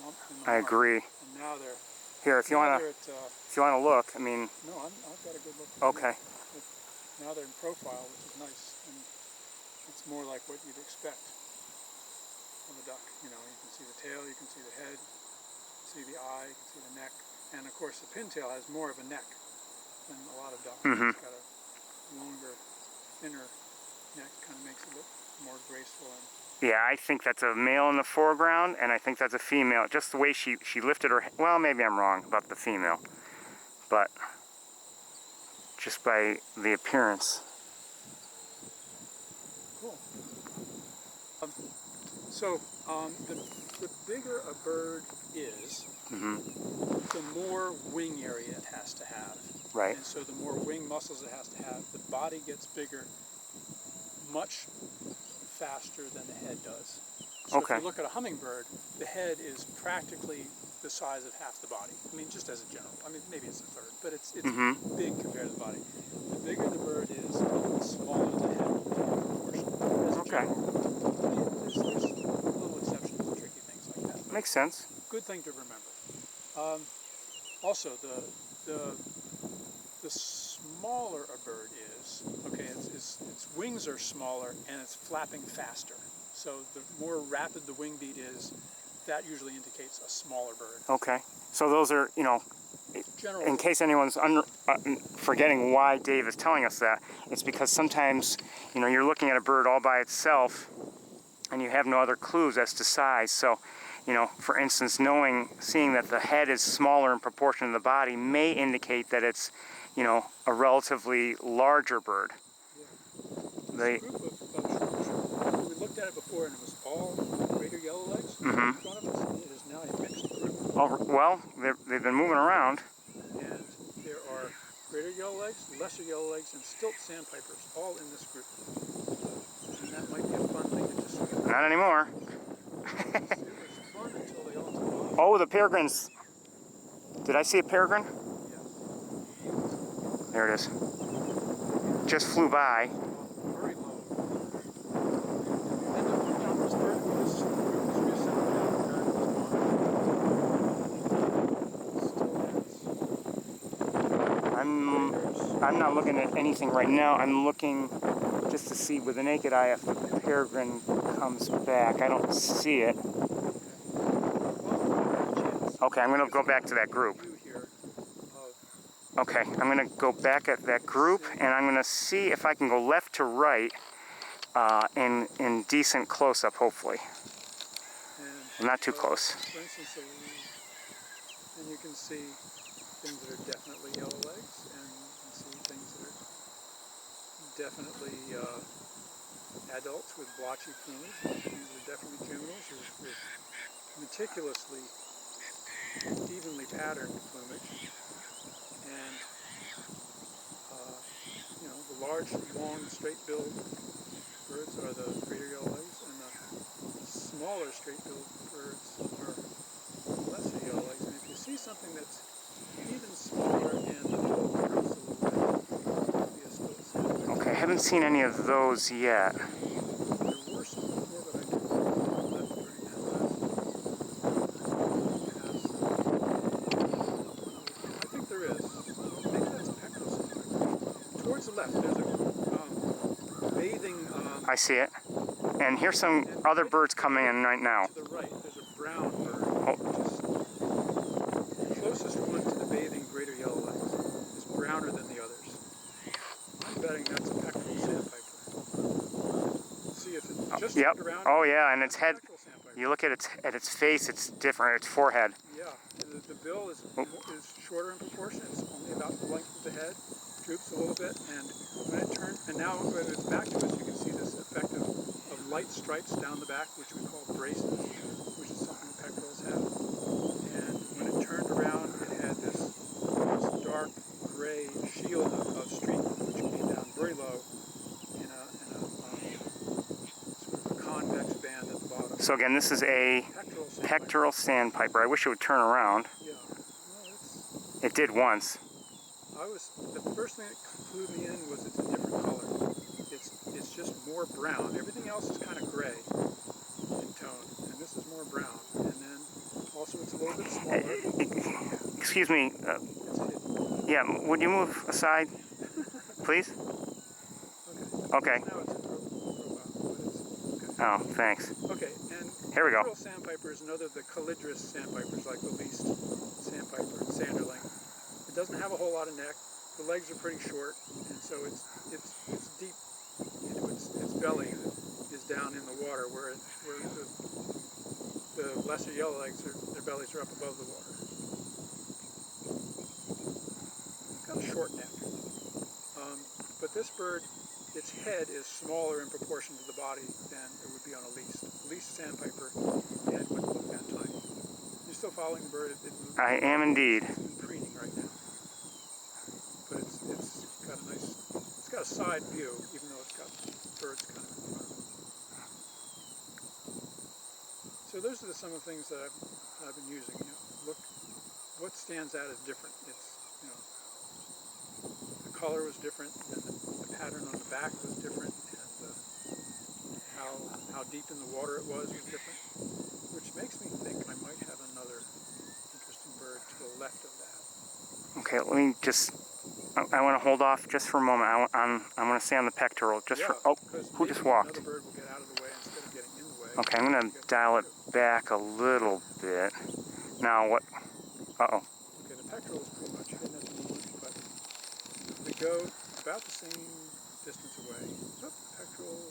lump in the I lump. agree. And now they're Here, if you wanna look, I mean. No, I've got a good look. Okay. Now they're in profile, which is nice, and it's more like what you'd expect of a duck. You know, you can see the tail, you can see the head, see the eye, you can see the neck, and of course the pintail has more of a neck than a lot of ducks. Mm-hmm. It's got a longer, thinner neck, kind of makes it look more graceful. And Yeah, I think that's a male in the foreground, and I think that's a female. Just the way she lifted her. Well, maybe I'm wrong about the female, but just by the appearance. Cool. The bigger a bird is, the more wing area it has to have. Right. And so the more wing muscles it has to have, the body gets bigger much faster than the head does. So Okay. if you look at a hummingbird, the head is practically the size of half the body. I mean, just as a general. I mean, maybe it's a third, but it's big compared to the body. The bigger the bird is, the smaller the head will be in proportion. As a general rule. There's little exceptions to tricky things like that. Makes sense. Good thing to remember. Also, the smaller a bird is, okay, its wings are smaller and it's flapping faster. So the more rapid the wing beat is, that usually indicates a smaller bird. Okay. So those are, you know, General. in case anyone's forgetting why Dave is telling us that, it's because sometimes, you know, you're looking at a bird all by itself and you have no other clues as to size. So, you know, for instance, seeing that the head is smaller in proportion to the body may indicate that it's, you know, a relatively larger bird. Yeah. This group of we looked at it before and it was all greater yellow legs in front of us, and it is now a mixed group. Oh, well, they've been moving around. And there are greater yellow legs, lesser yellow legs, and stilt sandpipers all in this group. And that might be a fun thing to just look at. Not anymore. It was fun until they all took off. Oh, the peregrines. Did I see a peregrine? Yes. There it is. Just flew by. Very low. And the down was vertical. This group was reascending down and then it was gone. I'm not looking at anything right now. I'm looking just to see with the naked eye if the peregrine comes back. I don't see it. Well, Okay, I'm going to go back to that group. View here of Okay, I'm going to go back at that group, and I'm going to see if I can go left to right in decent close-up, hopefully. and Not too close. For instance, and you can see things that are definitely yellow legs, and you can see things that are definitely adults with blotchy plumage. These are definitely juveniles with meticulously, evenly patterned plumage. And you know, the large, long, straight-billed birds are the greater yellow legs, and the smaller, straight-billed birds are lesser yellow legs. And if you see something that's even smaller and the bill curves a little bit, it would be a stilt sandpiper. Okay, I haven't seen any of those yet. There were some before, but I can't remember left during that last pass. I think there is. Maybe that's a pectoral sandpiper. Towards the left, there's a bathing. I see it. And here's some other birds coming in right now. To the right, there's a brown bird, Oh. which is the closest one to the bathing greater yellow legs. It's browner than the others. I'm betting that's a pectoral sandpiper. See if it just Yep. turned around. Oh yeah, and its head. Pectoral sandpiper. You look at its face. It's different. Its forehead. Yeah, the bill is shorter in proportion. It's only about the length of the head, droops a little bit, and when it turns, and now when it's back to us, you can see this effect of light stripes down the back, which we call braces, which is something pectorals have. And when it turned around, it had this dark gray shield of streak, which came down very low in a sort of a convex band at the bottom. So again, this is a pectoral sandpiper. I wish it would turn around. Yeah, well, It did once. the first thing that clued me in was it's a different color. It's just more brown. Everything else is kind of gray in tone, and this is more brown. And then also it's a little bit smaller. Excuse me. It's hidden. Yeah, would you move aside, please? Okay. Now it's in profile, but it's Oh, thanks. okay. And Here we go. pectoral sandpiper is another of the calidrous sandpipers, like the least sandpiper and sanderling. It doesn't have a whole lot of neck. The legs are pretty short, and so it's deep. You know, its belly is down in the water, where the lesser yellow legs, their bellies are up above the water. It's got a short neck. But this bird, its head is smaller in proportion to the body than it would be on a least. A least sandpiper head would look that tiny. You're still following the bird? I am indeed. It's in preening right now. But it's got a nice, it's got a side view, even though it's got birds kind of in front of it. So those are some of the things that I've been using. You know, look, what stands out as different. It's, you know, the color was different, and the pattern on the back was different, and how deep in the water it was different, which makes me think I might have another interesting bird to the left of that. Okay, let me just. I want to hold off just for a moment. I want to stay on the pectoral just for. Oh, who just walked? Another bird will get out of the way instead of getting in the way. Okay, I'm going to dial it back a little bit. Now what? Uh-oh. Okay, the pectoral is pretty much hidden at the moment, but we go about the same distance away. Oh, pectoral.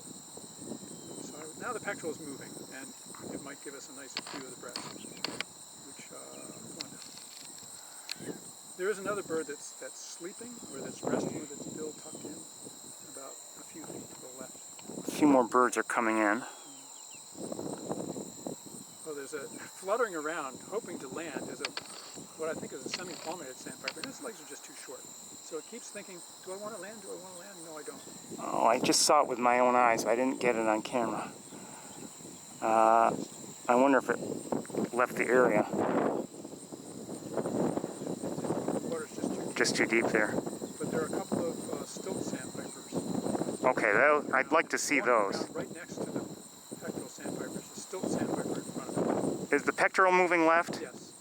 Now the pectoral is moving, and it might give us a nice view of the breast. Which, come on now. There is another bird that's sleeping, or that's resting with its bill tucked in, about a few feet to the left. A few more birds are coming in. Oh, there's a fluttering around, hoping to land. There's what I think is a semi-palmated sandpiper, and its legs are just too short. So it keeps thinking, do I want to land? Do I want to land? No, I don't. Oh, I just saw it with my own eyes. I didn't get it on camera. I wonder if it left the area. The water's Just too deep there. But there are a couple of stilt sandpipers. Okay, I'd like to see those. Right next to the pectoral sandpipers, the stilt sandpiper in front of it. Is the pectoral moving left? Yes.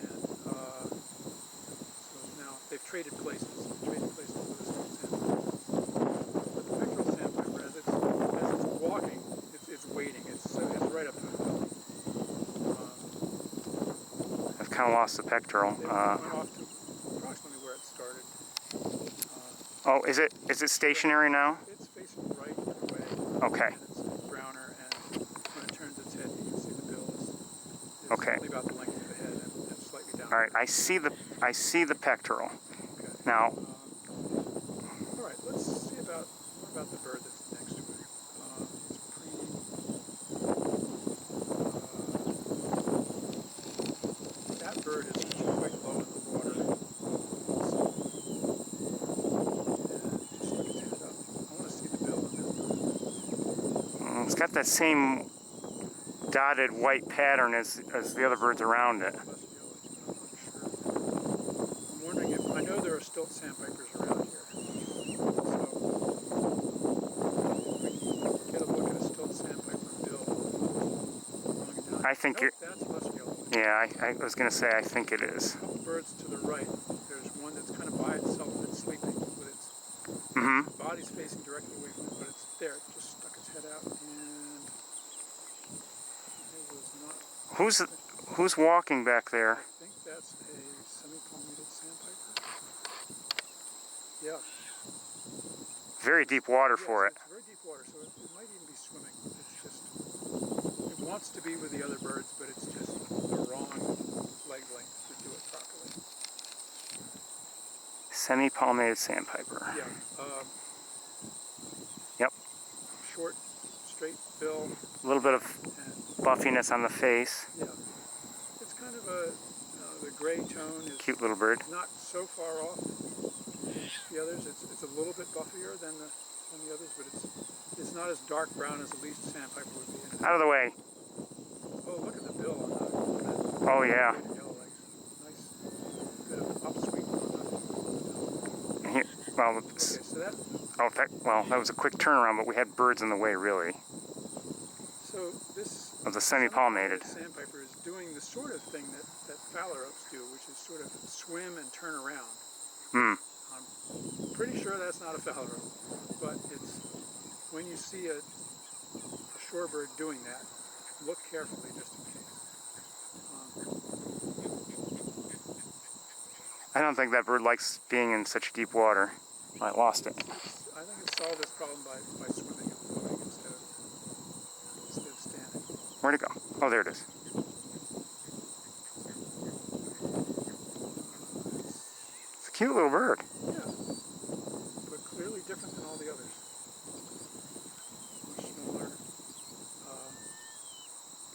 And so now they've traded places. With the stilt sandpiper. But the pectoral sandpiper, as it's walking, it's waiting. It's right up to the belly. I've kind of lost the pectoral. They went off to approximately where it started. Oh, is it stationary now? It's facing right the other way. Okay. And it's browner, and when it turns its head, you can see the bill is Okay. only about the length of the head and slightly down. All right, I see the pectoral. Okay. Now, All right, let's see what about the bird that's next to it. It's preening. That bird is quite low in the water. And just stick its head up. I want to see the bill on that bird. it's got that same dotted white pattern as the other birds around it. Plus yellow, but I'm not sure. I'm wondering if, I know there are stilt sandpipers around here. So, if we can get a look at a stilt sandpiper bill. I think nope, that's less yellow. Yeah, I was going to say I think it is. A couple birds to the right. There's one that's kind of by itself that's sleeping with its body's facing directly away from it, but it's there. It just stuck its head out, and it was not. Who's walking back there? I think that's a semi-palmated sandpiper. Yeah. Very deep water for it. It's very deep water, so it might even be swimming. It's just, it wants to be with the other birds, but it's just the wrong leg length to do it properly. Semi-palmated sandpiper. Yeah. Yep. Short, straight bill. A little bit of And buffiness on the face. yeah, it's kind of a, the gray tone is Cute little bird. not so far off the others. It's a little bit buffier than the others, but it's not as dark brown as a least sandpiper would be. Out of the way. Oh, look at the bill on that. Oh yeah. Yellow legs. Nice bit of an upsweep on Here, well, the. Okay, so that. that was a quick turnaround, but we had birds in the way, really. So this. Of the semi-palmated. Sandpiper is doing the sort of thing that Phalaropes do, which is sort of swim and turn around. I'm pretty sure that's not a phalarope, but it's when you see a shorebird doing that, look carefully just in case. I don't think that bird likes being in such deep water. I lost it. I think it solved this problem by swimming and floating instead of standing. Where'd it go? Oh, there it is. It's a cute little bird. Yeah, but clearly different than all the others. Much smaller.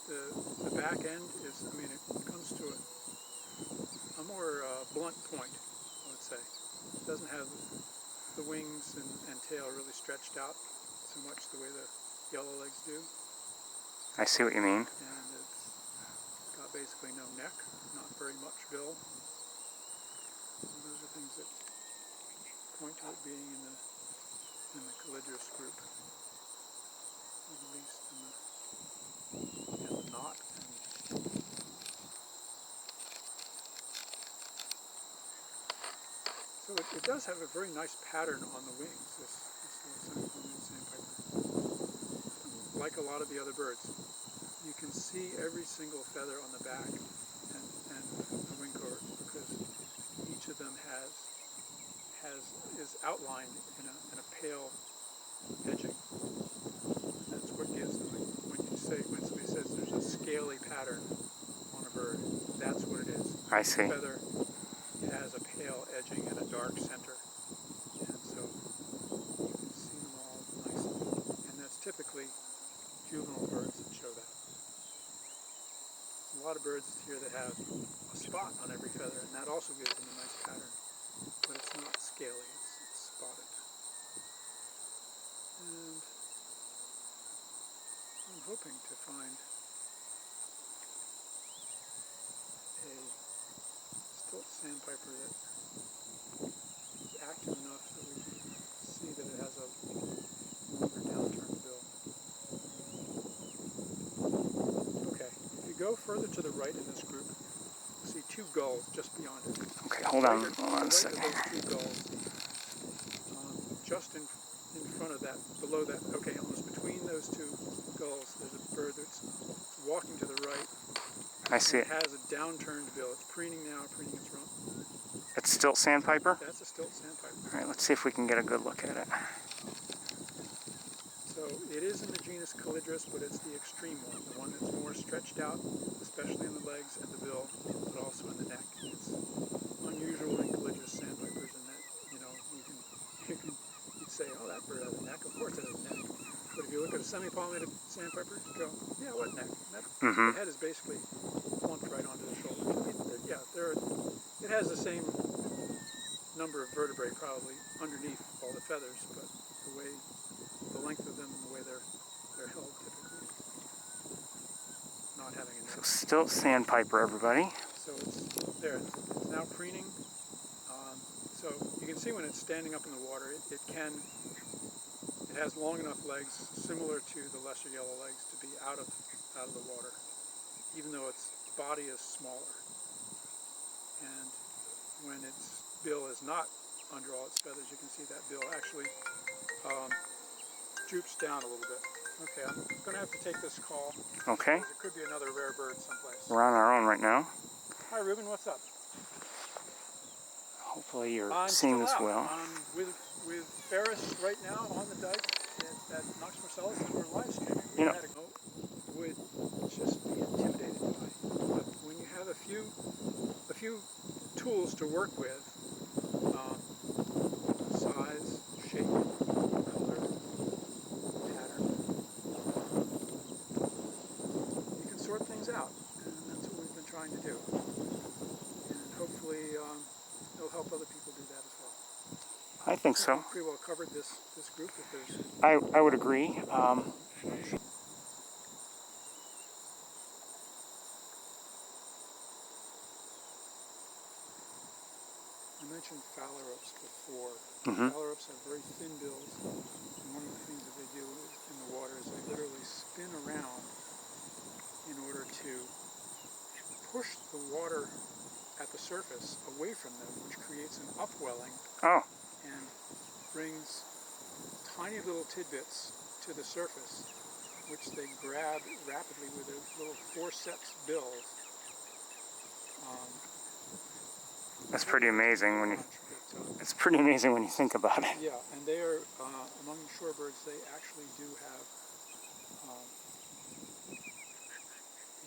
The back end is, I mean, it comes to a more blunt point, I would say. It doesn't have the wings and tail really stretched out so much the way the yellow legs do. I see what you mean. And it's got basically no neck, not very much bill. And those are things that point to it being in the calidrous group, at least in the knot. So it does have a very nice pattern on the wings, this semi-palmated sandpiper. Like a lot of the other birds. You can see every single feather on the back and the wing cover because each of them is outlined in a pale edging. That's what gives them, when somebody says there's a scaly pattern on a bird, that's what it is. I see. Feather has a pale edging and a dark center, and so you can see them all nicely. And that's typically juvenile birds that show that. There's a lot of birds here that have a spot on every feather, and that also gives them a nice pattern, but it's not scaly, it's spotted. And I'm hoping to find a stilt sandpiper that is active enough that we can see that it has a longer downturned bill. Okay, if you go further to the right in this group, you'll see two gulls just beyond it. Okay, hold on a Right second. of those two gulls, just in front of that, below that, okay, almost between those two gulls, there's a bird that's walking to the right. I see it. It has a downturned bill. It's preening now, preening its rump. It's stilt sandpiper? That's a stilt sandpiper. All right, let's see if we can get a good look at it. So it is in the genus Calidris, but it's the extreme one, the one that's more stretched out, especially in the legs and the bill, but also in the neck. It's unusual in Calidris sandpipers in that, you know, you'd say, oh, that bird has a neck. Of course it has a neck. But if you look at a semi-palmated sandpiper, you go, yeah, what neck? The head is basically plumped right onto the shoulder. Yeah, it has the same number of vertebrae probably underneath all the feathers, but the length of them and the way they're held typically, not having a neck. So stilt sandpiper, everybody. So it's there. It's now preening. So you can see when it's standing up in the water, it has long enough legs, similar to the lesser yellow legs, to be out of the water, even though its body is smaller. And when its bill is not under all its feathers, you can see that bill actually droops down a little bit. Okay, I'm going to have to take this call. Okay. It could be another rare bird someplace. We're on our own right now. Hi, Ruben. What's up? Hopefully you're I'm seeing still this out. well. I'm with Ferris right now on the dike at Knox-Marsellus, and we're live streaming. You know, Would just be intimidated by. But when you have a few tools to work with, size, shape, color, pattern, you can sort things out, and that's what we've been trying to do. And hopefully it'll help other people do that as well. I think so. We've pretty well covered this group. If there's I would agree. I mentioned phalaropes before. Mhm. Phalaropes have very thin bills, and one of the things that they do in the water is they literally spin around in order to push the water at the surface away from them, which creates an upwelling Oh, and brings tiny little tidbits to the surface, which they grab rapidly with their little forceps bills. that's pretty amazing when you. It's pretty amazing when you think about it. Yeah, and they are among the shorebirds. They actually do have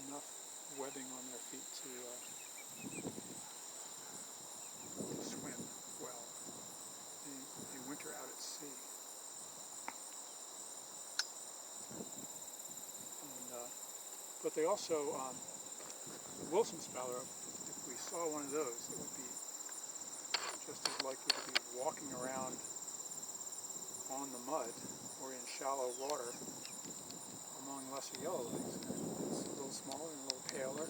enough webbing on their feet to swim well. They winter out at sea. And, but they also, Wilson's phalarope, if we saw one of those, it would be just as likely to be walking around on the mud or in shallow water among lesser yellowlegs. It's a little smaller and a little paler,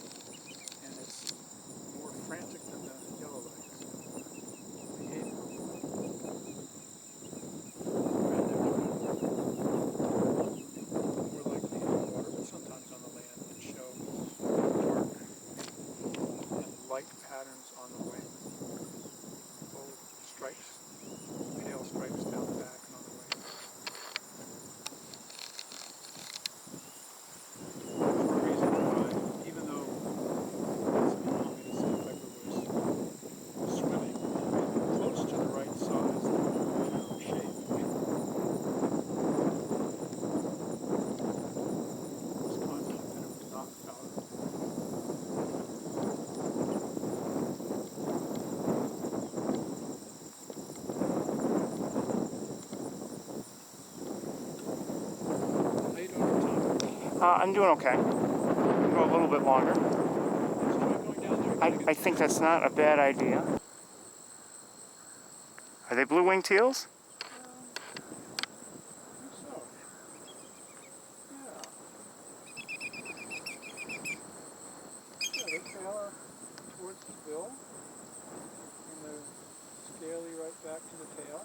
and it's more frantic than the yellowlegs. More likely in the water, but sometimes on the land, and show dark and light patterns on the wing. Bold stripes, pale stripes down the back and on the wing. There's a reason why, even though the sandpiper was swimming close to the right size, shape, was confident that it was not phalarope. How you doing, Tom? I'm doing okay. Go a little bit longer. Is Joy going down there? I think that's not a bad idea. Are they blue-winged teals? I think so. Yeah. Yeah, they tailor towards the bill, and they're scaly right back to the tail.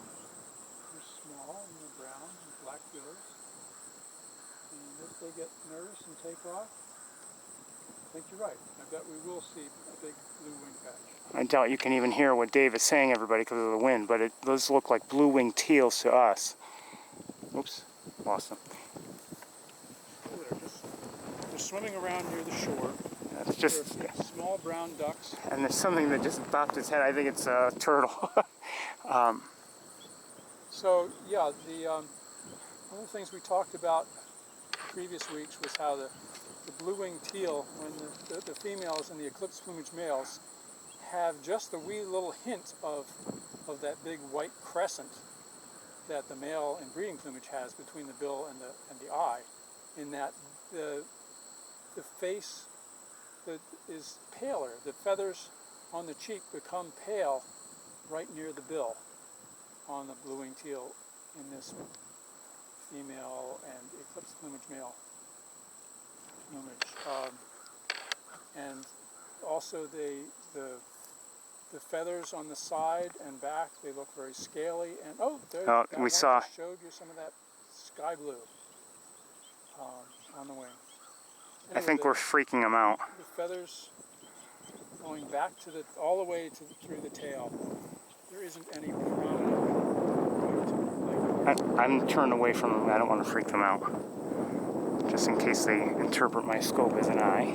They're small and they're brown with black bills. And if they get nervous and take off, I think you're right. I bet we will see a big blue wing patch. I doubt you can even hear what Dave is saying, everybody, because of the wind, but those look like blue-winged teals to us. Oops, lost them. Oh, they're swimming around near the shore, It's just, They're small brown ducks. and there's something that just bopped its head. I think it's a turtle. So yeah, one of the things we talked about previous weeks was how the blue-winged teal, when the females and the eclipse plumage males have just a wee little hint of that big white crescent that the male in breeding plumage has between the bill and the eye, in that the face that is paler. The feathers on the cheek become pale right near the bill on the blue-winged teal in this female and eclipse plumage male plumage. And also the feathers on the side and back, they look very scaly. And there, that we one saw. just showed you some of that sky blue on the wing. I think we're freaking them out. The feathers going back to all the way through the tail. There isn't any prominent. I'm turned away from them. I don't want to freak them out, just in case they interpret my scope as an eye.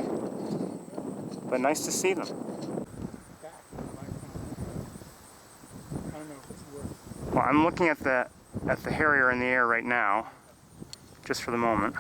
But nice to see them. I don't know if it's worth. Well, I'm looking at the harrier in the air right now, just for the moment.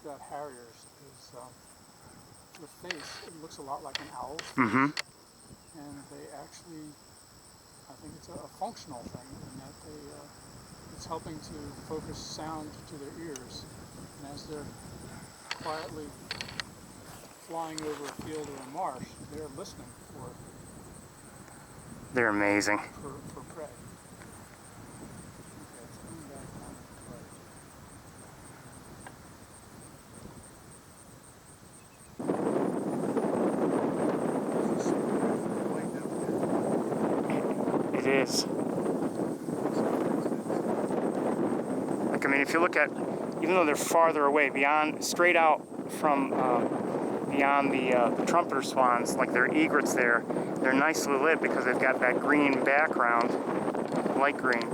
Got harriers is the face. It looks a lot like an owl's face, Mm-hmm. and they actually, I think it's a functional thing in that it's helping to focus sound to their ears, and as they're quietly flying over a field or a marsh, they're listening They're amazing. for prey. Okay, it's coming back down to prey. It is. Like, I mean, if you look at, even though they're farther away, straight out from beyond the trumpeter swans, like their egrets there, they're nicely lit because they've got that green background, light green.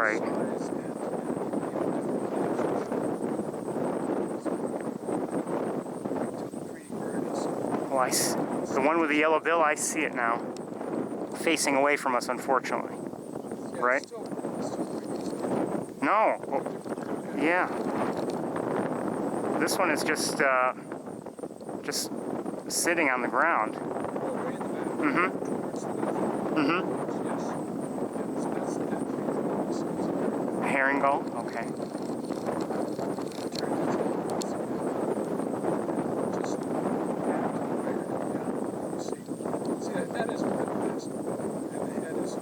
Right. size and pretty bird is. Well, the one with the yellow bill, I see it now. Facing away from us, unfortunately. Yeah, Right? It's still pretty decent. No. Well, Different bird, yeah. This one is just sitting on the ground. Oh, way in the back. Mm-hmm. Towards the left. Mm-hmm. Yes. That's that tree. Herring gull? Okay. See, that is what it is. And the head is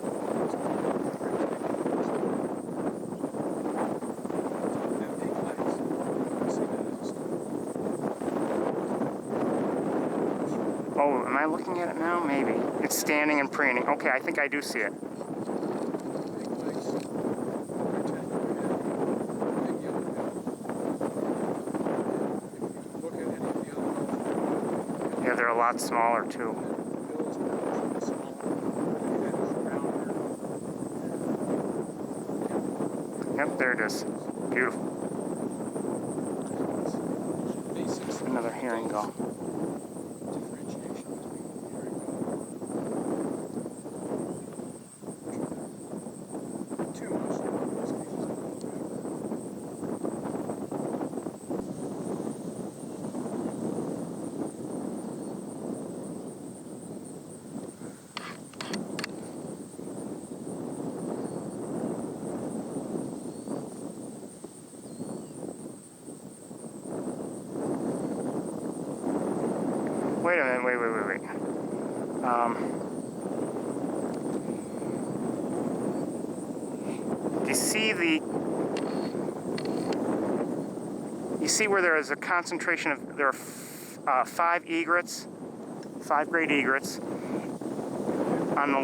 and big legs. See, that is a stone. Oh, am I looking at it now? Maybe. It's standing and preening. Okay, I think I do see it. Big legs. Rectangular head. Big yellow bill. If you look at any of the other gulls, Yeah, they're a lot smaller too. the bill is relatively small. The head is rounder. Yep, there it is. Beautiful. Basics of Another herring gull. differentiation between herring gull. Two most common species of Wait a minute, wait. Do you see where there is a concentration of, there are 5 egrets, 5 great egrets. On the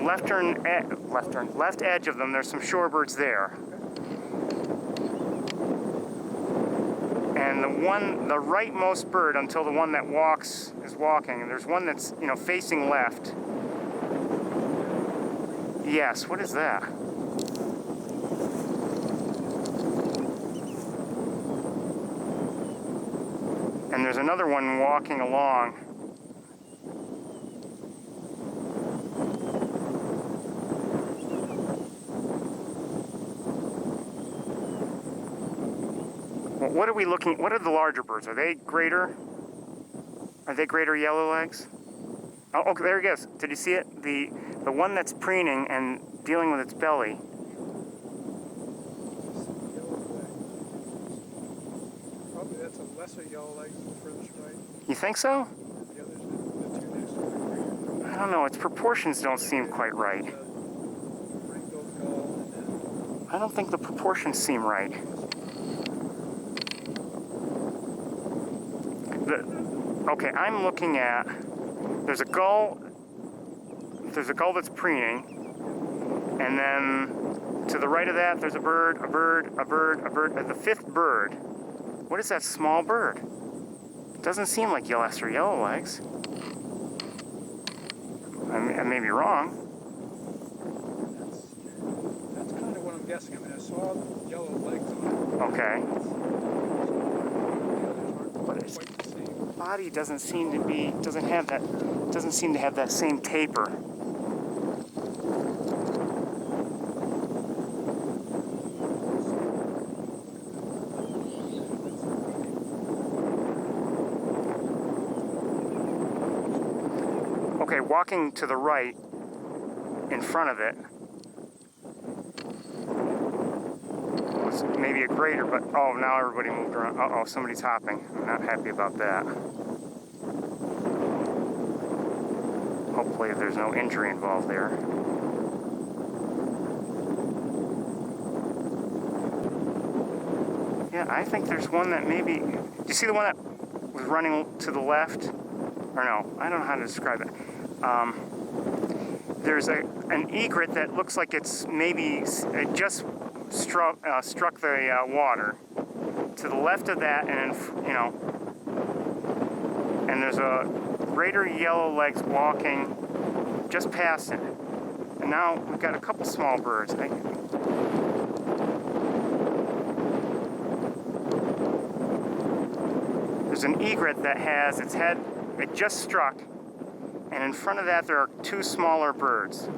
left edge of them, there's some shorebirds there. And the rightmost bird, until the one that walks is walking, and there's one that's, facing left. Yes, what is that? And there's another one walking along. Well, what are the larger birds? Are they greater? Are they greater yellowlegs? Oh, okay, there he goes. Did you see it? The one that's preening and dealing with its belly. Probably that's a lesser yellow leg than the furthest right. You think so? The others, the two next to it. I don't know. Its proportions don't seem quite right. Ring-billed gull and then I don't think the proportions seem right. Okay, I'm looking at, there's a gull that's preening, and then to the right of that there's a bird, and the 5th bird. What is that small bird? It doesn't seem like lesser yellowlegs. I may be wrong. that's kind of what I'm guessing. I mean, I saw yellow legs on it. Okay. The others aren't But it's- quite the same. Body doesn't seem to have that same taper. Okay, walking to the right in front of it was maybe a greater, but oh, now everybody moved around. Uh-oh, somebody's hopping. I'm not happy about that. Hopefully there's no injury involved there. Yeah, I think there's one that maybe... Do you see the one that was running to the left? Or no, I don't know how to describe it. There's an egret that looks like it's maybe just struck the water. To the left of that, and and there's a greater yellowlegs walking just past it. And now we've got a couple small birds. There's an egret that has its head, it just struck, and in front of that there are two smaller birds.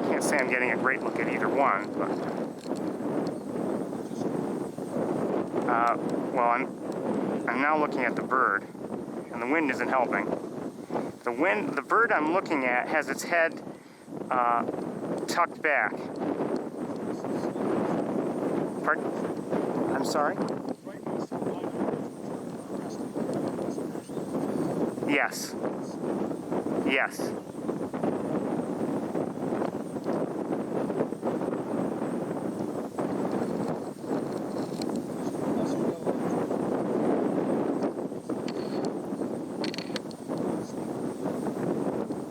Can't say I'm getting a great look at either one, but well, I'm now looking at the bird, and the wind isn't helping. The bird I'm looking at has its head tucked back. Pardon? I'm sorry? Yes. Yes.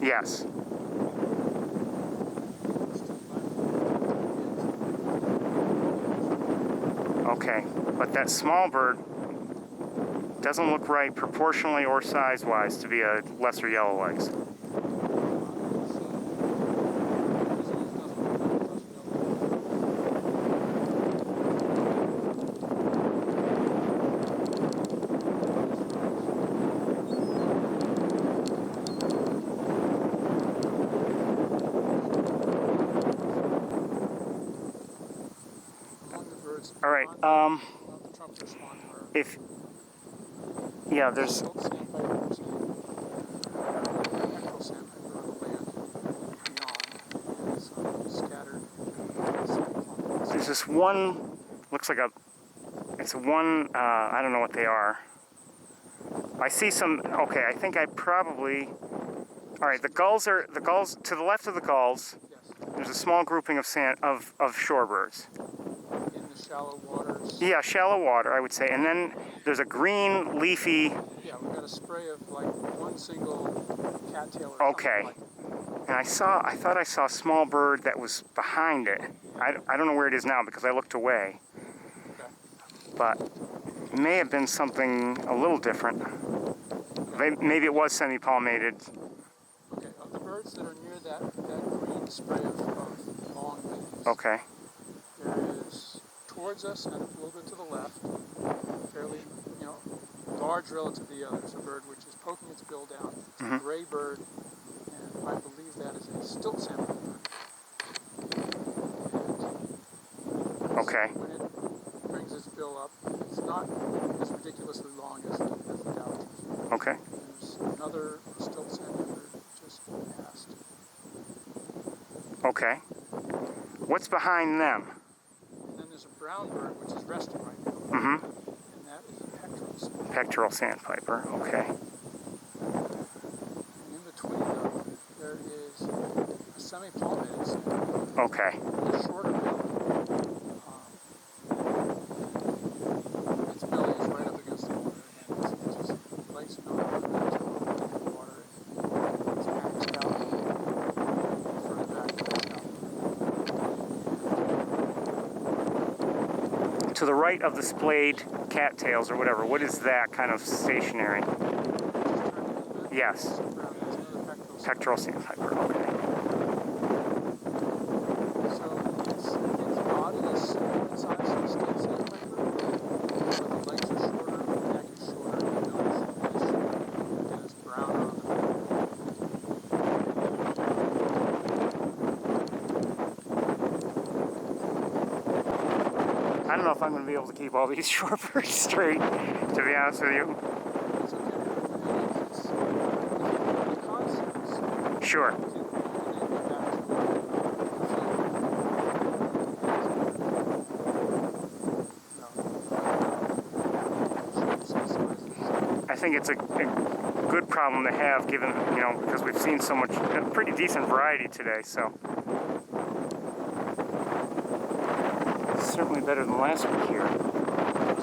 Yes. Okay, but that small bird doesn't look right proportionally or size-wise to be a lesser yellowlegs. All right, if, yeah, there's, there's this one, looks like it's one, I don't know what they are. I see some, okay, I think I probably, all right, the gulls, to the left of the gulls, there's a small grouping of shorebirds. Shallow waters. Yeah, shallow water, I would say. And then there's a green, leafy... Yeah, we've got a spray of like one single cattail or okay. something like. And I thought I saw a small bird that was behind it. I don't know where it is now because I looked away. Okay. But it may have been something a little different. Maybe it was semi-palmated. Okay, of the birds that are near that green spray of long leaves. Okay. There is towards us and a little bit to the left, fairly, large relative to the others, a bird which is poking its bill down. It's a gray bird, and I believe that is a stilt sandpiper. Okay. When it brings its bill up, it's not as ridiculously long as the dowiters. Okay. There's another stilt sandpiper just passed. Okay. What's behind them? There's a brown bird which is resting right now. Mm-hmm. And that is a pectoral sandpiper. Pectoral sandpiper, okay. And in between them, there is a semi-palmated sandpiper. Okay. With a shorter bill. Its belly is right up against the water, and its legs are not up against the water. It's maxed out further back than it's out. To the right of the splayed cattails or whatever, what is that kind of stationary? Yes. Pectoral sandpiper, okay. So its body is similar in size to the stilt sandpiper, but the legs are shorter, the neck is shorter, the bill is shorter, and it's browner on the back. I don't know if I'm going to be able to keep all these shorebirds straight, to be honest with you. It's okay. It's concepts. Sure. I think it's a good problem to have given, because we've seen so much, a pretty decent variety today, so. Certainly better than last week here.